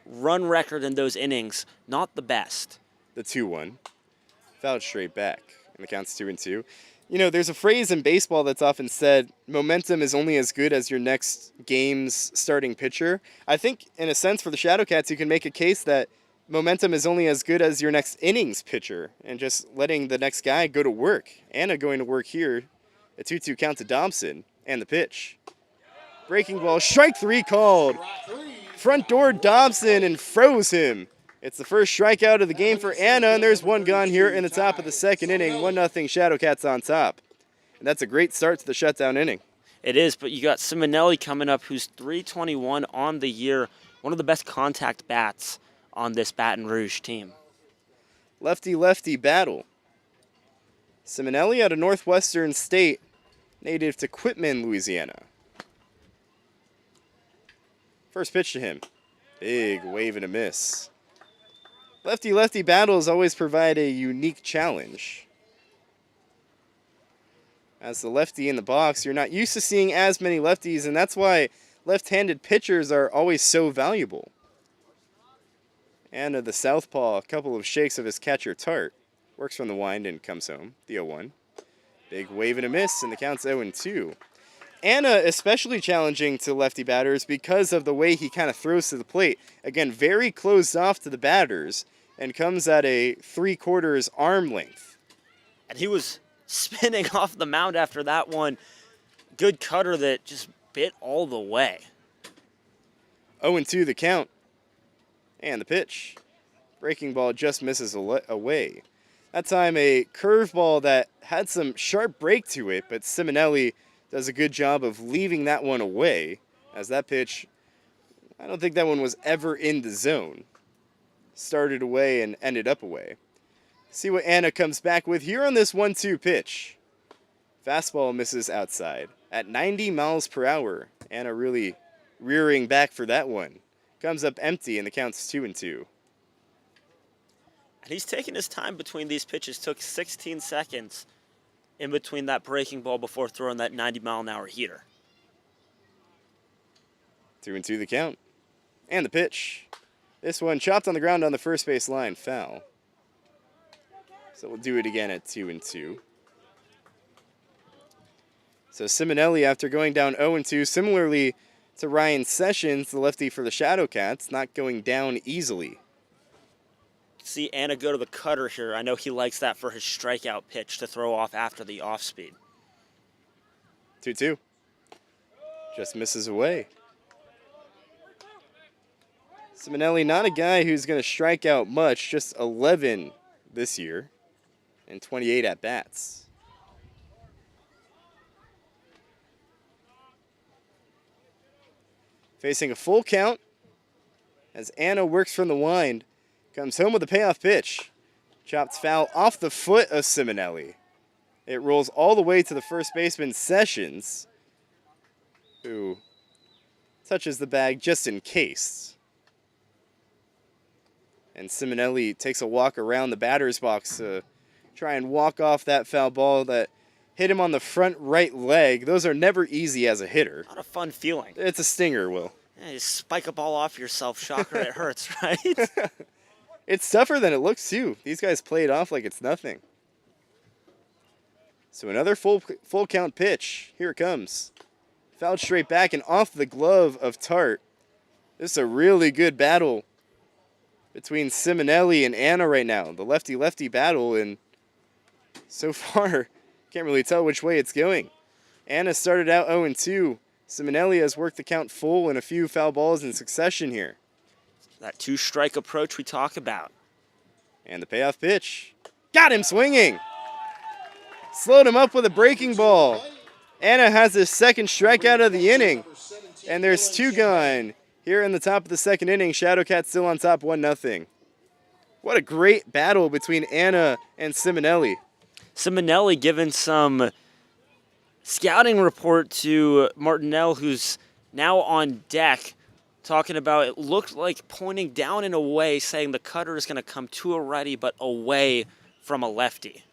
Speaker 2: run record in those innings, not the best.
Speaker 1: The 2-1. Fouled straight back, and the count's 2-2. You know, there's a phrase in baseball that's often said, momentum is only as good as your next game's starting pitcher. I think, in a sense, for the Shadowcats, you can make a case that momentum is only as good as your next innings pitcher and just letting the next guy go to work. Anna going to work here. A 2-2 count to Dobson. And the pitch. Breaking ball, strike 3 called. Front door Dobson and froze him. It's the first strikeout of the game for Anna, and there's one gone here in the top of the second inning. 1-0 Shadowcats on top. And that's a great start to the shutdown inning.
Speaker 2: It is, but you got Simonelli coming up, who's .321 on the year. One of the best contact bats on this Baton Rouge team.
Speaker 1: Lefty-lefty battle. Simonelli out of Northwestern State, native to Quitman, Louisiana. First pitch to him. Big wave and a miss. Lefty-lefty battles always provide a unique challenge. As the lefty in the box, you're not used to seeing as many lefties, and that's why left-handed pitchers are always so valuable. And the southpaw, a couple of shakes of his catcher Tart. Works from the wind and comes home. The 0-1. Big wave and a miss, and the count's 0-2. Anna especially challenging to lefty batters because of the way he kind of throws to the plate. Again, very closed off to the batters and comes at a 3/4 arm length.
Speaker 2: And he was spinning off the mound after that one. Good cutter that just bit all the way.
Speaker 1: 0-2 the count. And the pitch. Breaking ball just misses away. That time a curveball that had some sharp break to it, but Simonelli does a good job of leaving that one away, as that pitch, I don't think that one was ever in the zone. Started away and ended up away. See what Anna comes back with here on this 1-2 pitch. Fastball misses outside at 90 miles per hour. Anna really rearing back for that one. Comes up empty and the count's 2-2.
Speaker 2: And he's taking his time between these pitches. Took 16 seconds in between that breaking ball before throwing that 90-mile-an-hour heater.
Speaker 1: 2-2 the count. And the pitch. This one chopped on the ground on the first base line. Foul. So we'll do it again at 2-2. So Simonelli, after going down 0-2, similarly to Ryan Sessions, the lefty for the Shadowcats, not going down easily.
Speaker 2: See Anna go to the cutter here. I know he likes that for his strikeout pitch to throw off after the off speed.
Speaker 1: 2-2. Just misses away. Simonelli, not a guy who's going to strike out much, just 11 this year and 28 at-bats. Facing a full count as Anna works from the wind. Comes home with a payoff pitch. Chopped foul off the foot of Simonelli. It rolls all the way to the first baseman, Sessions, who touches the bag just in case. And Simonelli takes a walk around the batter's box to try and walk off that foul ball that hit him on the front right leg. Those are never easy as a hitter.
Speaker 2: Not a fun feeling.
Speaker 1: It's a stinger, Will.
Speaker 2: Yeah, you spike a ball off yourself, shocker, it hurts, right?
Speaker 1: It's tougher than it looks, too. These guys play it off like it's nothing. So another full count pitch. Here it comes. Fouled straight back and off the glove of Tart. This is a really good battle between Simonelli and Anna right now. The lefty-lefty battle, and so far, can't really tell which way it's going. Anna started out 0-2. Simonelli has worked the count full and a few foul balls in succession here.
Speaker 2: That two-strike approach we talk about.
Speaker 1: And the payoff pitch. Got him swinging. Slowed him up with a breaking ball. Anna has his second strikeout of the inning. And there's two gone. Here in the top of the second inning, Shadowcats still on top 1-0. What a great battle between Anna and Simonelli.
Speaker 2: Simonelli giving some scouting report to Martinell, who's now on deck, talking about it looked like pointing down and away, saying the cutter is going to come to a righty but away from a lefty.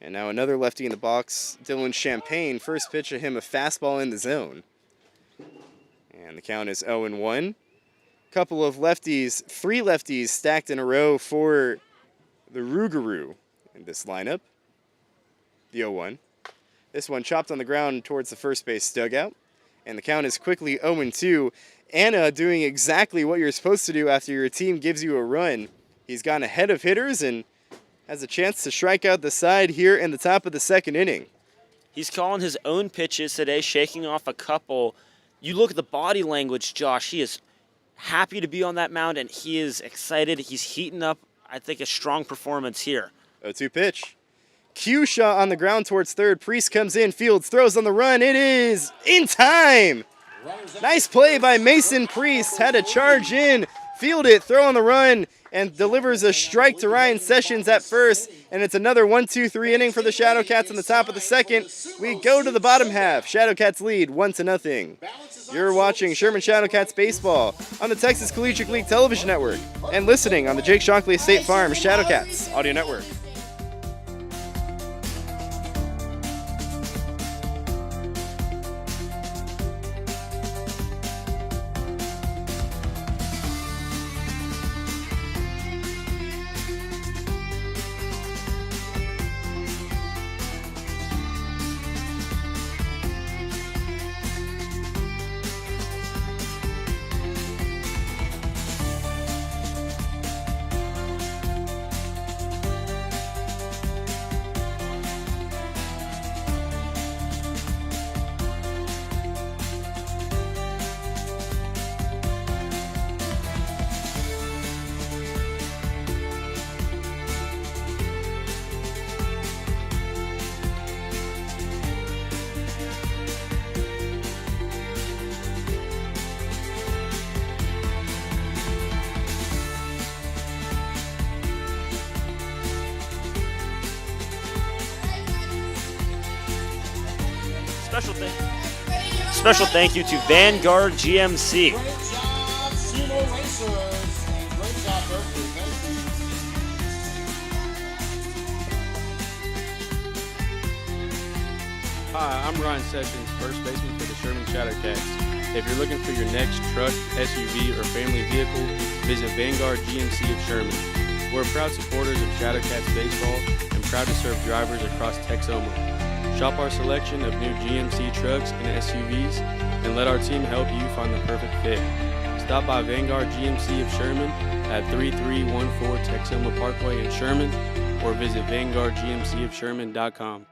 Speaker 1: And now another lefty in the box, Dylan Champagne. First pitch of him, a fastball in the zone. And the count is 0-1. Couple of lefties, three lefties stacked in a row for the Rougarou in this lineup. The 0-1. This one chopped on the ground towards the first base dugout. And the count is quickly 0-2. Anna doing exactly what you're supposed to do after your team gives you a run. He's gone ahead of hitters and has a chance to strike out the side here in the top of the second inning.
Speaker 2: He's calling his own pitches today, shaking off a couple. You look at the body language, Josh. He is happy to be on that mound, and he is excited. He's heating up, I think, a strong performance here.
Speaker 1: 0-2 pitch. Q shot on the ground towards third. Priest comes in, Fields throws on the run. It is in time. Nice play by Mason Priest. Had to charge in, field it, throw on the run, and delivers a strike to Ryan Sessions at first. And it's another 1-2-3 inning for the Shadowcats in the top of the second. We go to the bottom half. Shadowcats lead 1-0. You're watching Sherman Shadowcats baseball on the Texas Collegiate League Television Network and listening on the Jake Shockley State Farm Shadowcats Audio Network.
Speaker 2: Special thank you to Vanguard GMC.
Speaker 4: Great job, Sumo Racers. Great job, Berkeley. Thank you.
Speaker 5: Hi, I'm Ryan Sessions, first baseman for the Sherman Shadowcats. If you're looking for your next truck, SUV, or family vehicle, visit Vanguard GMC of Sherman. We're proud supporters of Shadowcats baseball and proud to serve drivers across Texoma. Shop our selection of new GMC trucks and SUVs and let our team help you find the perfect fit. Stop by Vanguard GMC of Sherman at 3314 Texoma Parkway in Sherman or visit VanguardGMCofSherman.com.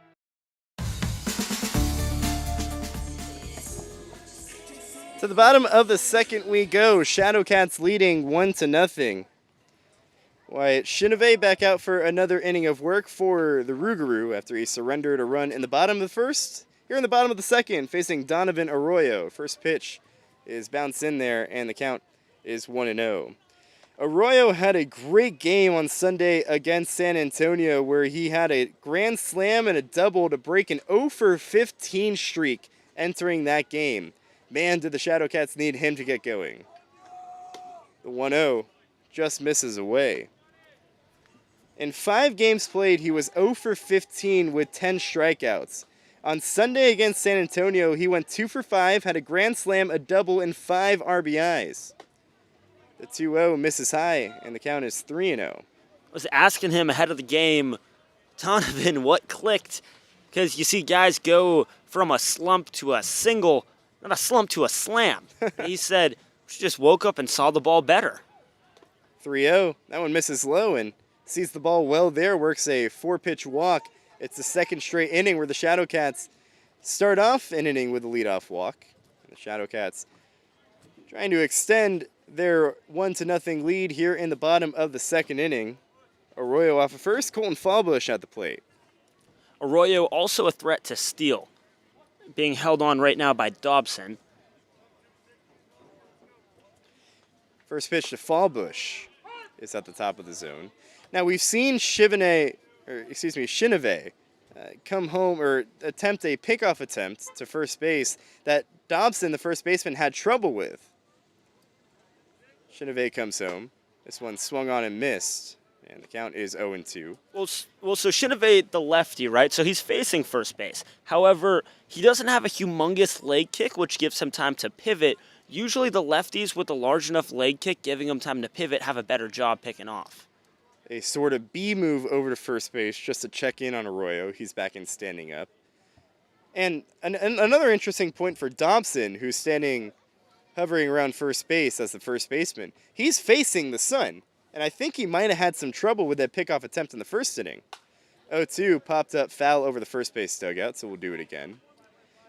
Speaker 1: To the bottom of the second we go. Shadowcats leading 1-0. Wyatt Chineve back out for another inning of work for the Rougarou after he surrendered a run in the bottom of the first. Here in the bottom of the second, facing Donovan Arroyo. First pitch is bounced in there, and the count is 1-0. Arroyo had a great game on Sunday against San Antonio, where he had a grand slam and a double to break an 0-for-15 streak entering that game. Man, did the Shadowcats need him to get going. The 1-0 just misses away. In 5 games played, he was 0-for-15 with 10 strikeouts. On Sunday against San Antonio, he went 2-for-5, had a grand slam, a double, and 5 RBIs. The 2-0 misses high, and the count is 3-0.
Speaker 2: I was asking him ahead of the game, Donovan, what clicked? Because you see guys go from a slump to a single, not a slump to a slam. He said, she just woke up and saw the ball better.
Speaker 1: 3-0. That one misses low and sees the ball well there, works a 4-pitch walk. It's the second straight inning where the Shadowcats start off an inning with a leadoff walk. And the Shadowcats trying to extend their 1-0 lead here in the bottom of the second inning. Arroyo off of first, Colton Fallbush at the plate.
Speaker 2: Arroyo also a threat to steal, being held on right now by Dobson.
Speaker 1: First pitch to Fallbush is at the top of the zone. Now we've seen Chineve come home or attempt a pickoff attempt to first base that Dobson, the first baseman, had trouble with. Chineve comes home. This one swung on and missed, and the count is 0-2.
Speaker 2: Well, so Chineve, the lefty, right? So he's facing first base. However, he doesn't have a humongous leg kick, which gives him time to pivot. Usually the lefties with a large enough leg kick giving them time to pivot have a better job picking off.
Speaker 1: A sort of B move over to first base just to check in on Arroyo. He's back in standing up. And another interesting point for Dobson, who's hovering around first base as the first baseman. He's facing the sun, and I think he might have had some trouble with that pickoff attempt in the first inning. 0-2 popped up foul over the first base dugout, so we'll do it again.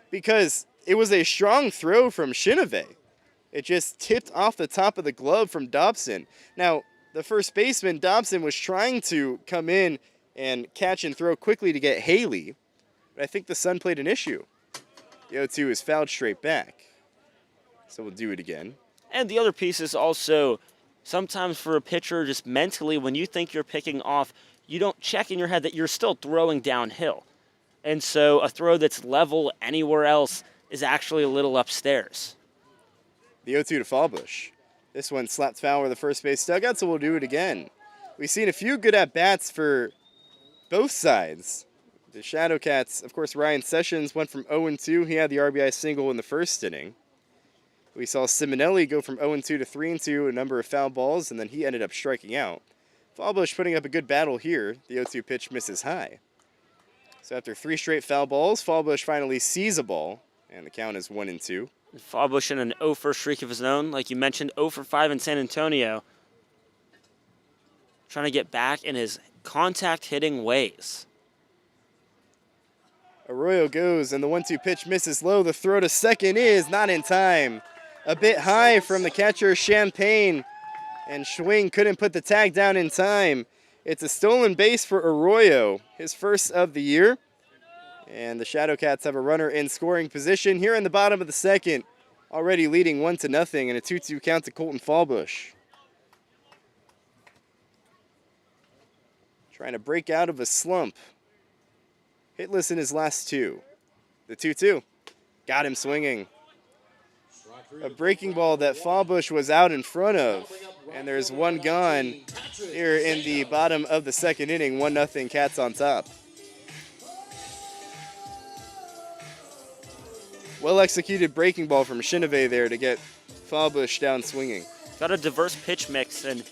Speaker 1: Because it was a strong throw from Chineve. It just tipped off the top of the glove from Dobson. Now, the first baseman, Dobson, was trying to come in and catch and throw quickly to get Haley, but I think the sun played an issue. The 0-2 is fouled straight back. So we'll do it again.
Speaker 2: And the other piece is also, sometimes for a pitcher, just mentally, when you think you're picking off, you don't check in your head that you're still throwing downhill. And so a throw that's level anywhere else is actually a little upstairs.
Speaker 1: The 0-2 to Fallbush. This one slapped foul over the first base dugout, so we'll do it again. We've seen a few good at-bats for both sides. The Shadowcats, of course, Ryan Sessions went from 0-2. He had the RBI single in the first inning. We saw Simonelli go from 0-2 to 3-2, a number of foul balls, and then he ended up striking out. Fallbush putting up a good battle here. The 0-2 pitch misses high. So after 3 straight foul balls, Fallbush finally sees a ball, and the count is 1-2.
Speaker 2: Fallbush in an 0-for streak of his own. Like you mentioned, 0-for-5 in San Antonio. Trying to get back in his contact-hitting ways.
Speaker 1: Arroyo goes, and the 1-2 pitch misses low. The throw to second is not in time. A bit high from the catcher, Champagne, and Schwing couldn't put the tag down in time. It's a stolen base for Arroyo, his first of the year. And the Shadowcats have a runner in scoring position here in the bottom of the second, already leading 1-0 and a 2-2 count to Colton Fallbush. Trying to break out of a slump. Hitless in his last 2. The 2-2. Got him swinging. A breaking ball that Fallbush was out in front of. And there's one gone here in the bottom of the second inning. 1-0 Cats on top. Well executed breaking ball from Shinove there to get Fallbush down swinging.
Speaker 2: Got a diverse pitch mix and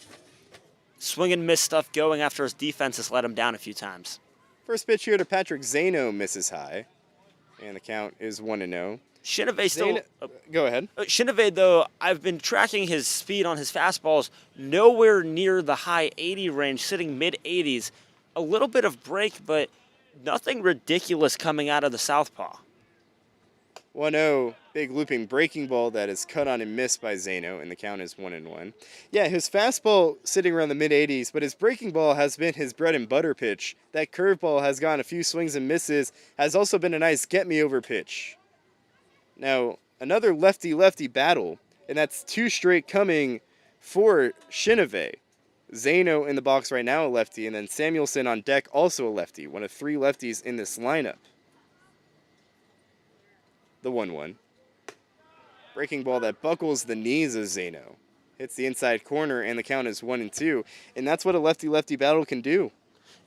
Speaker 2: swing and miss stuff going after his defense has let him down a few times.
Speaker 1: First pitch here to Patrick Zano misses high. And the count is 1-0.
Speaker 2: Shinove still...
Speaker 1: Go ahead.
Speaker 2: Shinove, though, I've been tracking his speed on his fastballs, nowhere near the high 80 range, sitting mid-80s. A little bit of break, but nothing ridiculous coming out of the southpaw.
Speaker 1: 1-0, big looping breaking ball that is cut on and missed by Zano, and the count is 1-1. Yeah, his fastball sitting around the mid-80s, but his breaking ball has been his bread and butter pitch. That curveball has gone a few swings and misses, has also been a nice get-me-over pitch. Now, another lefty-lefty battle, and that's two straight coming for Shinove. Zano in the box right now, a lefty, and then Samuelson on deck, also a lefty, one of three lefties in this lineup. The 1-1. Breaking ball that buckles the knees of Zano. Hits the inside corner, and the count is 1-2. And that's what a lefty-lefty battle can do.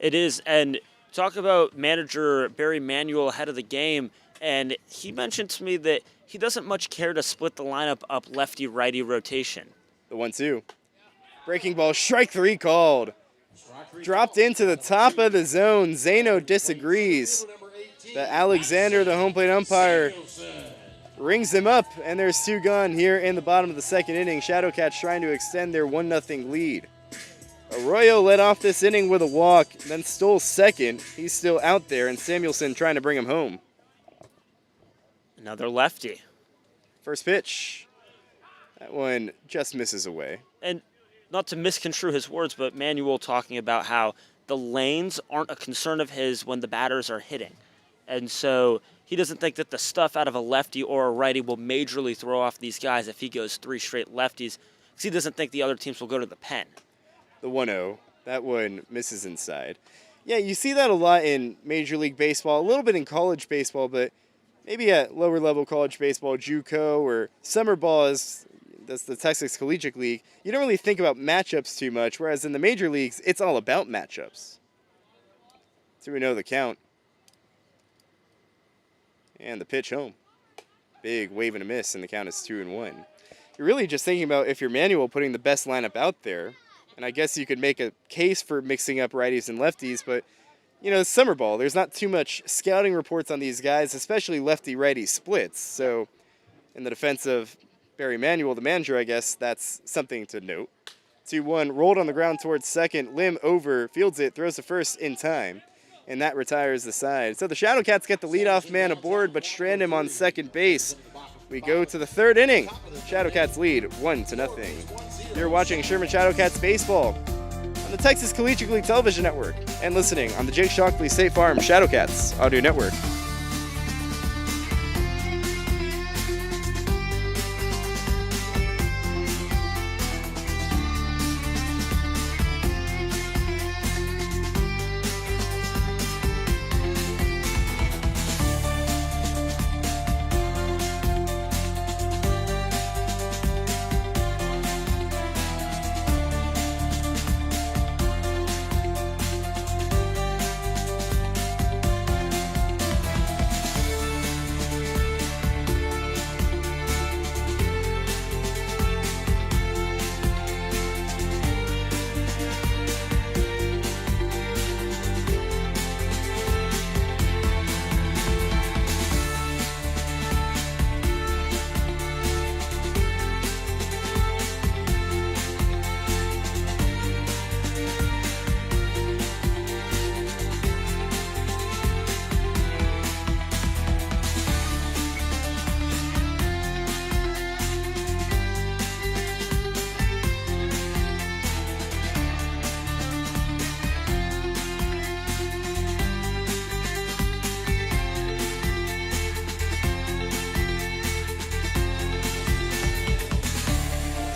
Speaker 2: It is, and talk about manager Barry Manuel ahead of the game, and he mentioned to me that he doesn't much care to split the lineup up lefty-righty rotation.
Speaker 1: The 1-2. Breaking ball, strike three called. Dropped into the top of the zone. Zano disagrees. The Alexander, the home plate umpire, rings him up, and there's two gone here in the bottom of the second inning. Shadowcats trying to extend their 1-0 lead. Arroyo led off this inning with a walk, then stole second. He's still out there, and Samuelson trying to bring him home.
Speaker 2: Another lefty.
Speaker 1: First pitch. That one just misses away.
Speaker 2: And not to misconstrue his words, but Manuel talking about how the lanes aren't a concern of his when the batters are hitting. And so he doesn't think that the stuff out of a lefty or a righty will majorly throw off these guys if he goes three straight lefties, because he doesn't think the other teams will go to the pen.
Speaker 1: The 1-0. That one misses inside. Yeah, you see that a lot in Major League Baseball, a little bit in college baseball, but maybe at lower level college baseball, JUCO or summer ball, that's the Texas Collegiate League, you don't really think about matchups too much, whereas in the major leagues, it's all about matchups. 2-0 the count. And the pitch home. Big wave and a miss, and the count is 2-1. You're really just thinking about, if you're Manuel, putting the best lineup out there, and I guess you could make a case for mixing up righties and lefties, but you know, summer ball, there's not too much scouting reports on these guys, especially lefty-righty splits. So in the defense of Barry Manuel, the manager, I guess that's something to note. 2-1, rolled on the ground towards second, Lim over, fields it, throws the first in time, and that retires the side. So the Shadowcats get the leadoff man aboard, but strand him on second base. We go to the third inning. Shadowcats lead 1-0. You're watching Sherman Shadowcats baseball on the Texas Collegiate League Television Network and listening on the Jake Shockley State Farm Shadowcats Audio Network.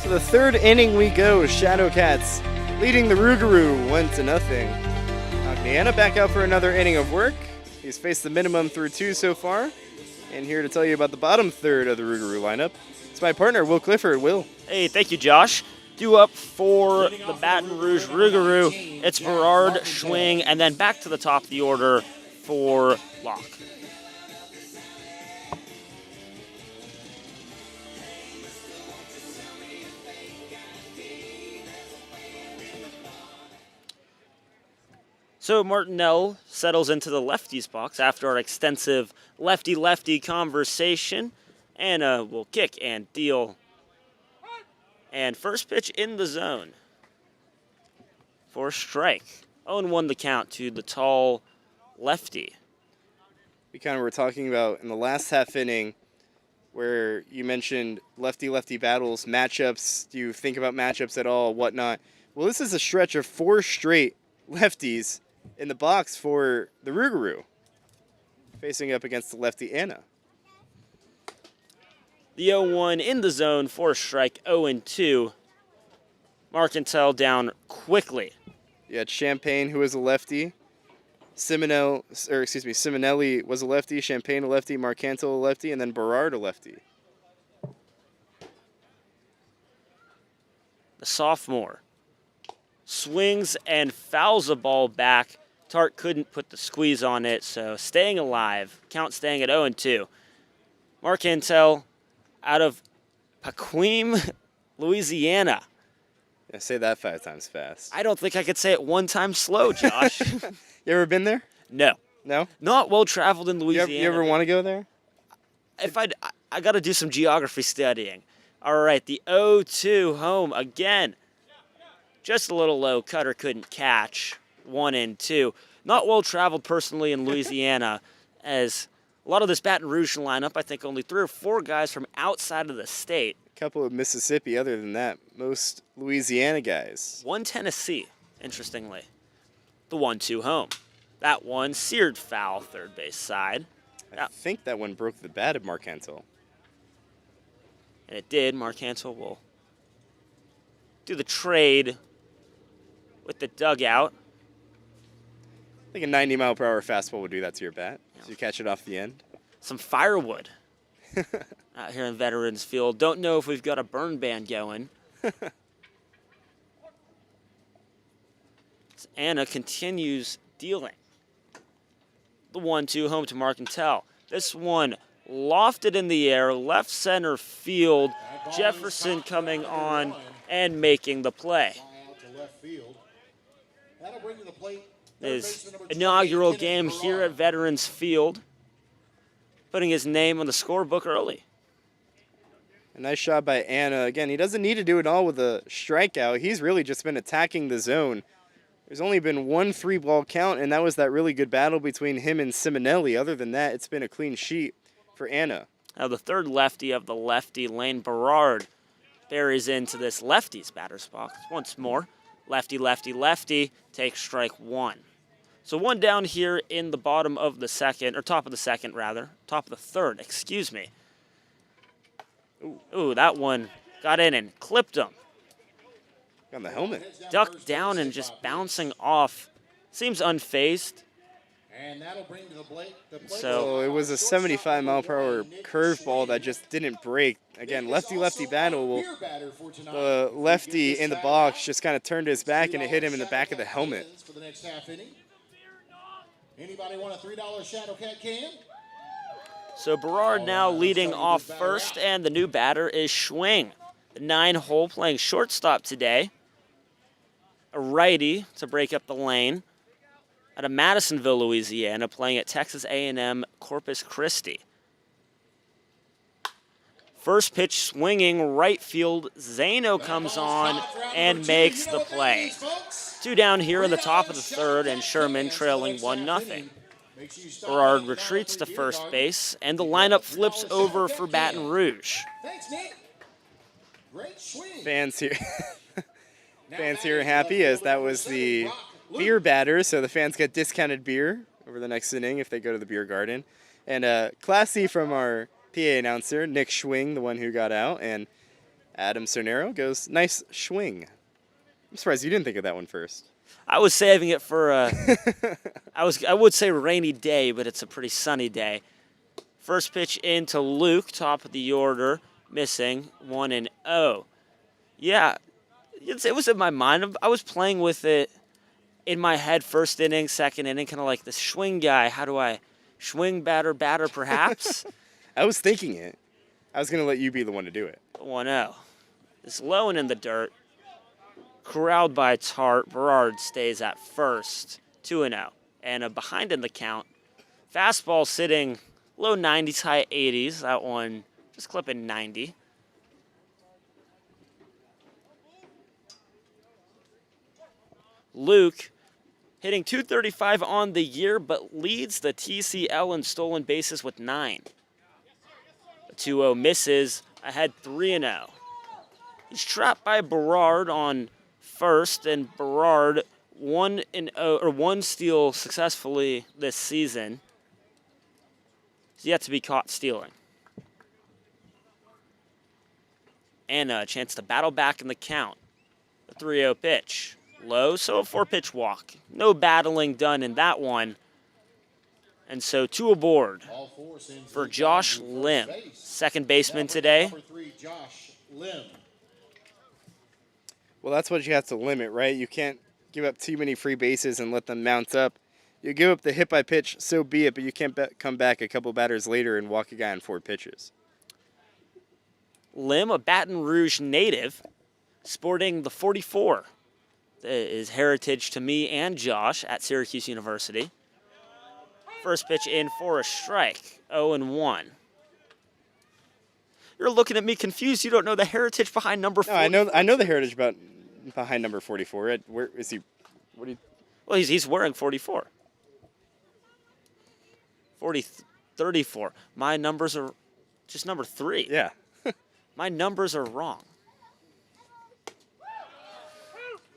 Speaker 1: The third inning we go. Shadowcats leading the Rougarou 1-0. Agniana back out for another inning of work. He's faced the minimum through two so far. And here to tell you about the bottom third of the Rougarou lineup, it's my partner, Will Clifford. Will.
Speaker 2: Hey, thank you, Josh. Due up for the Baton Rouge Rougarou, it's Berard, Schwing, and then back to the top of the order for Locke. So Martinell settles into the lefties box after our extensive lefty-lefty conversation. Anna will kick and deal. And first pitch in the zone for a strike. 0-1 the count to the tall lefty.
Speaker 1: We kind of were talking about in the last half inning where you mentioned lefty-lefty battles, matchups. Do you think about matchups at all, whatnot? Well, this is a stretch of 4 straight lefties in the box for the Rougarou, facing up against the lefty Anna.
Speaker 2: The 0-1 in the zone for a strike, 0-2. Marcantel quickly.
Speaker 1: You had Champagne, who was a lefty. Simonelli was a lefty, Champagne a lefty, Marcantel a lefty, and then Berard a lefty.
Speaker 2: The sophomore swings and fouls a ball back. Tart couldn't put the squeeze on it, so staying alive. Count staying at 0-2. Marcantel out of Paquim, Louisiana.
Speaker 1: Yeah, say that 5 times fast.
Speaker 2: I don't think I could say it 1 time slow, Josh.
Speaker 1: You ever been there?
Speaker 2: No.
Speaker 1: No?
Speaker 2: Not well traveled in Louisiana.
Speaker 1: You ever want to go there?
Speaker 2: If I got to do some geography studying. All right, the 0-2 home again. Just a little low. Cutter couldn't catch. 1-2. Not well traveled personally in Louisiana, as a lot of this Baton Rouge lineup, I think only 3 or 4 guys from outside of the state.
Speaker 1: A couple of Mississippi. Other than that, most Louisiana guys.
Speaker 2: 1 Tennessee, interestingly. The 1-2 home. That one seared foul, third base side.
Speaker 1: I think that one broke the bat of Marcantel.
Speaker 2: And it did. Marcantel will do the trade with the dugout.
Speaker 1: I think a 90-mile-per-hour fastball would do that to your bat. So you catch it off the end.
Speaker 2: Some firewood out here in Veterans Field. Don't know if we've got a burn ban going. Anna continues dealing. The 1-2 home to Marcantel. This one lofted in the air, left center field. Jefferson coming on and making the play. His inaugural game here at Veterans Field, putting his name on the scorebook early.
Speaker 1: A nice shot by Anna. Again, he doesn't need to do it all with a strikeout. He's really just been attacking the zone. There's only been 1 3-ball count, and that was that really good battle between him and Simonelli. Other than that, it's been a clean sheet for Anna.
Speaker 2: Now the third lefty of the lefty lane, Berard, buries into this lefty's batter's box once more. Lefty, lefty, lefty, takes strike 1. So 1 down here in the bottom of the second, or top of the second rather, top of the third, excuse me. Ooh, that one got in and clipped him.
Speaker 1: On the helmet.
Speaker 2: Ducked down and just bouncing off. Seems unfazed.
Speaker 4: And that'll bring to the plate.
Speaker 2: So
Speaker 1: it was a 75-mile-per-hour curveball that just didn't break. Again, lefty-lefty battle. The lefty in the box just kind of turned his back and it hit him in the back of the helmet.
Speaker 4: For the next half inning. Anybody want a $3 Shadowcat can?
Speaker 2: So Berard now leading off first, and the new batter is Schwing. The 9-hole playing shortstop today. A righty to break up the lane. Out of Madisonville, Louisiana, playing at Texas A&M Corpus Christi. First pitch swinging right field. Zano comes on and makes the play. 2 down here in the top of the third, and Sherman trailing 1-0. Berard retreats to first base, and the lineup flips over for Baton Rouge.
Speaker 1: Fans here, fans here are happy as that was the beer batter, so the fans get discounted beer over the next inning if they go to the beer garden. And classy from our PA announcer, Nick Schwing, the one who got out, and Adam Cernero goes, nice swing. I'm surprised you didn't think of that one first.
Speaker 2: I was saving it for I would say rainy day, but it's a pretty sunny day. First pitch into Luke, top of the order, missing 1-0. Yeah, it was in my mind. I was playing with it in my head, first inning, second inning, kind of like the swing guy. How do I swing, batter, perhaps?
Speaker 1: I was thinking it. I was going to let you be the one to do it.
Speaker 2: 1-0. It's low and in the dirt. Corralled by Tart. Berard stays at first. 2-0. And a behind in the count. Fastball sitting low 90s, high 80s. That one just clipping 90. Luke hitting .235 on the year, but leads the TCL in stolen bases with 9. The 2-0 misses, ahead 3-0. He's trapped by Berard on first, and Berard 1 steal successfully this season. He's yet to be caught stealing. And a chance to battle back in the count. The 3-0 pitch. Low, so a 4-pitch walk. No battling done in that one. And so 2 aboard for Josh Lim, second baseman today.
Speaker 4: Number 3, Josh Lim.
Speaker 1: Well, that's what you have to limit, right? You can't give up too many free bases and let them mount up. You give up the hit by pitch, so be it, but you can't come back a couple batters later and walk a guy on 4 pitches.
Speaker 2: Lim, a Baton Rouge native, sporting the 44. Is heritage to me and Josh at Syracuse University. First pitch in for a strike, 0-1. You're looking at me confused. You don't know the heritage behind number 44.
Speaker 1: No, I know the heritage behind number 44. Where is he? What do you?
Speaker 2: Well, he's wearing 44. 34. My numbers are just number 3.
Speaker 1: Yeah.
Speaker 2: My numbers are wrong.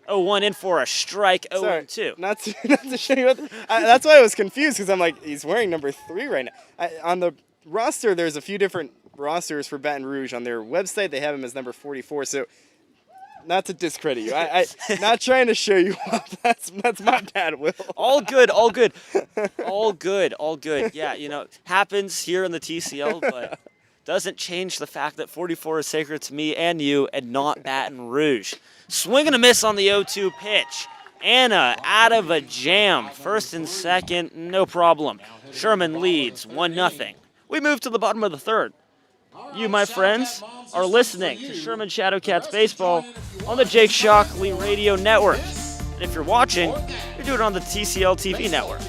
Speaker 2: 0-1 in for a strike, 0-2.
Speaker 1: Not to show you. That's why I was confused, because I'm like, he's wearing number 3 right now. On the roster, there's a few different rosters for Baton Rouge. On their website, they have him as number 44. So, not to discredit you, I not trying to show you off. That's my bad, Will.
Speaker 2: All good. Yeah, happens here in the TCL, but doesn't change the fact that 44 is sacred to me and you, and not Baton Rouge. Swing and a miss on the 0-2 pitch. Anna out of a jam. First and second, no problem. Sherman leads 1-0. We move to the bottom of the third. You, my friends, are listening to Sherman Shadowcats baseball on the Jake Shockley Radio Network. And if you're watching, you're doing it on the TCL TV network.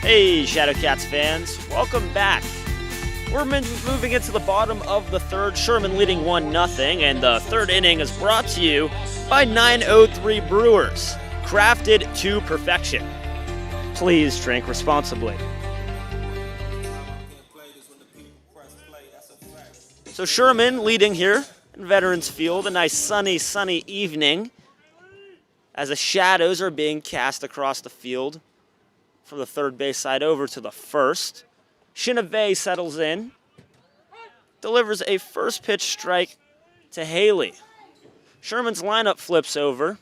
Speaker 2: Hey, Shadowcats fans, welcome back. We're moving into the bottom of the third, Sherman leading 1-0, and the third inning is brought to you by 903 Brewers, crafted to perfection. Please drink responsibly. So Sherman leading here in Veterans Field, a nice sunny evening as the shadows are being cast across the field from the third base side over to the first. Chineve settles in, delivers a first pitch strike to Haley. Sherman's lineup flips over.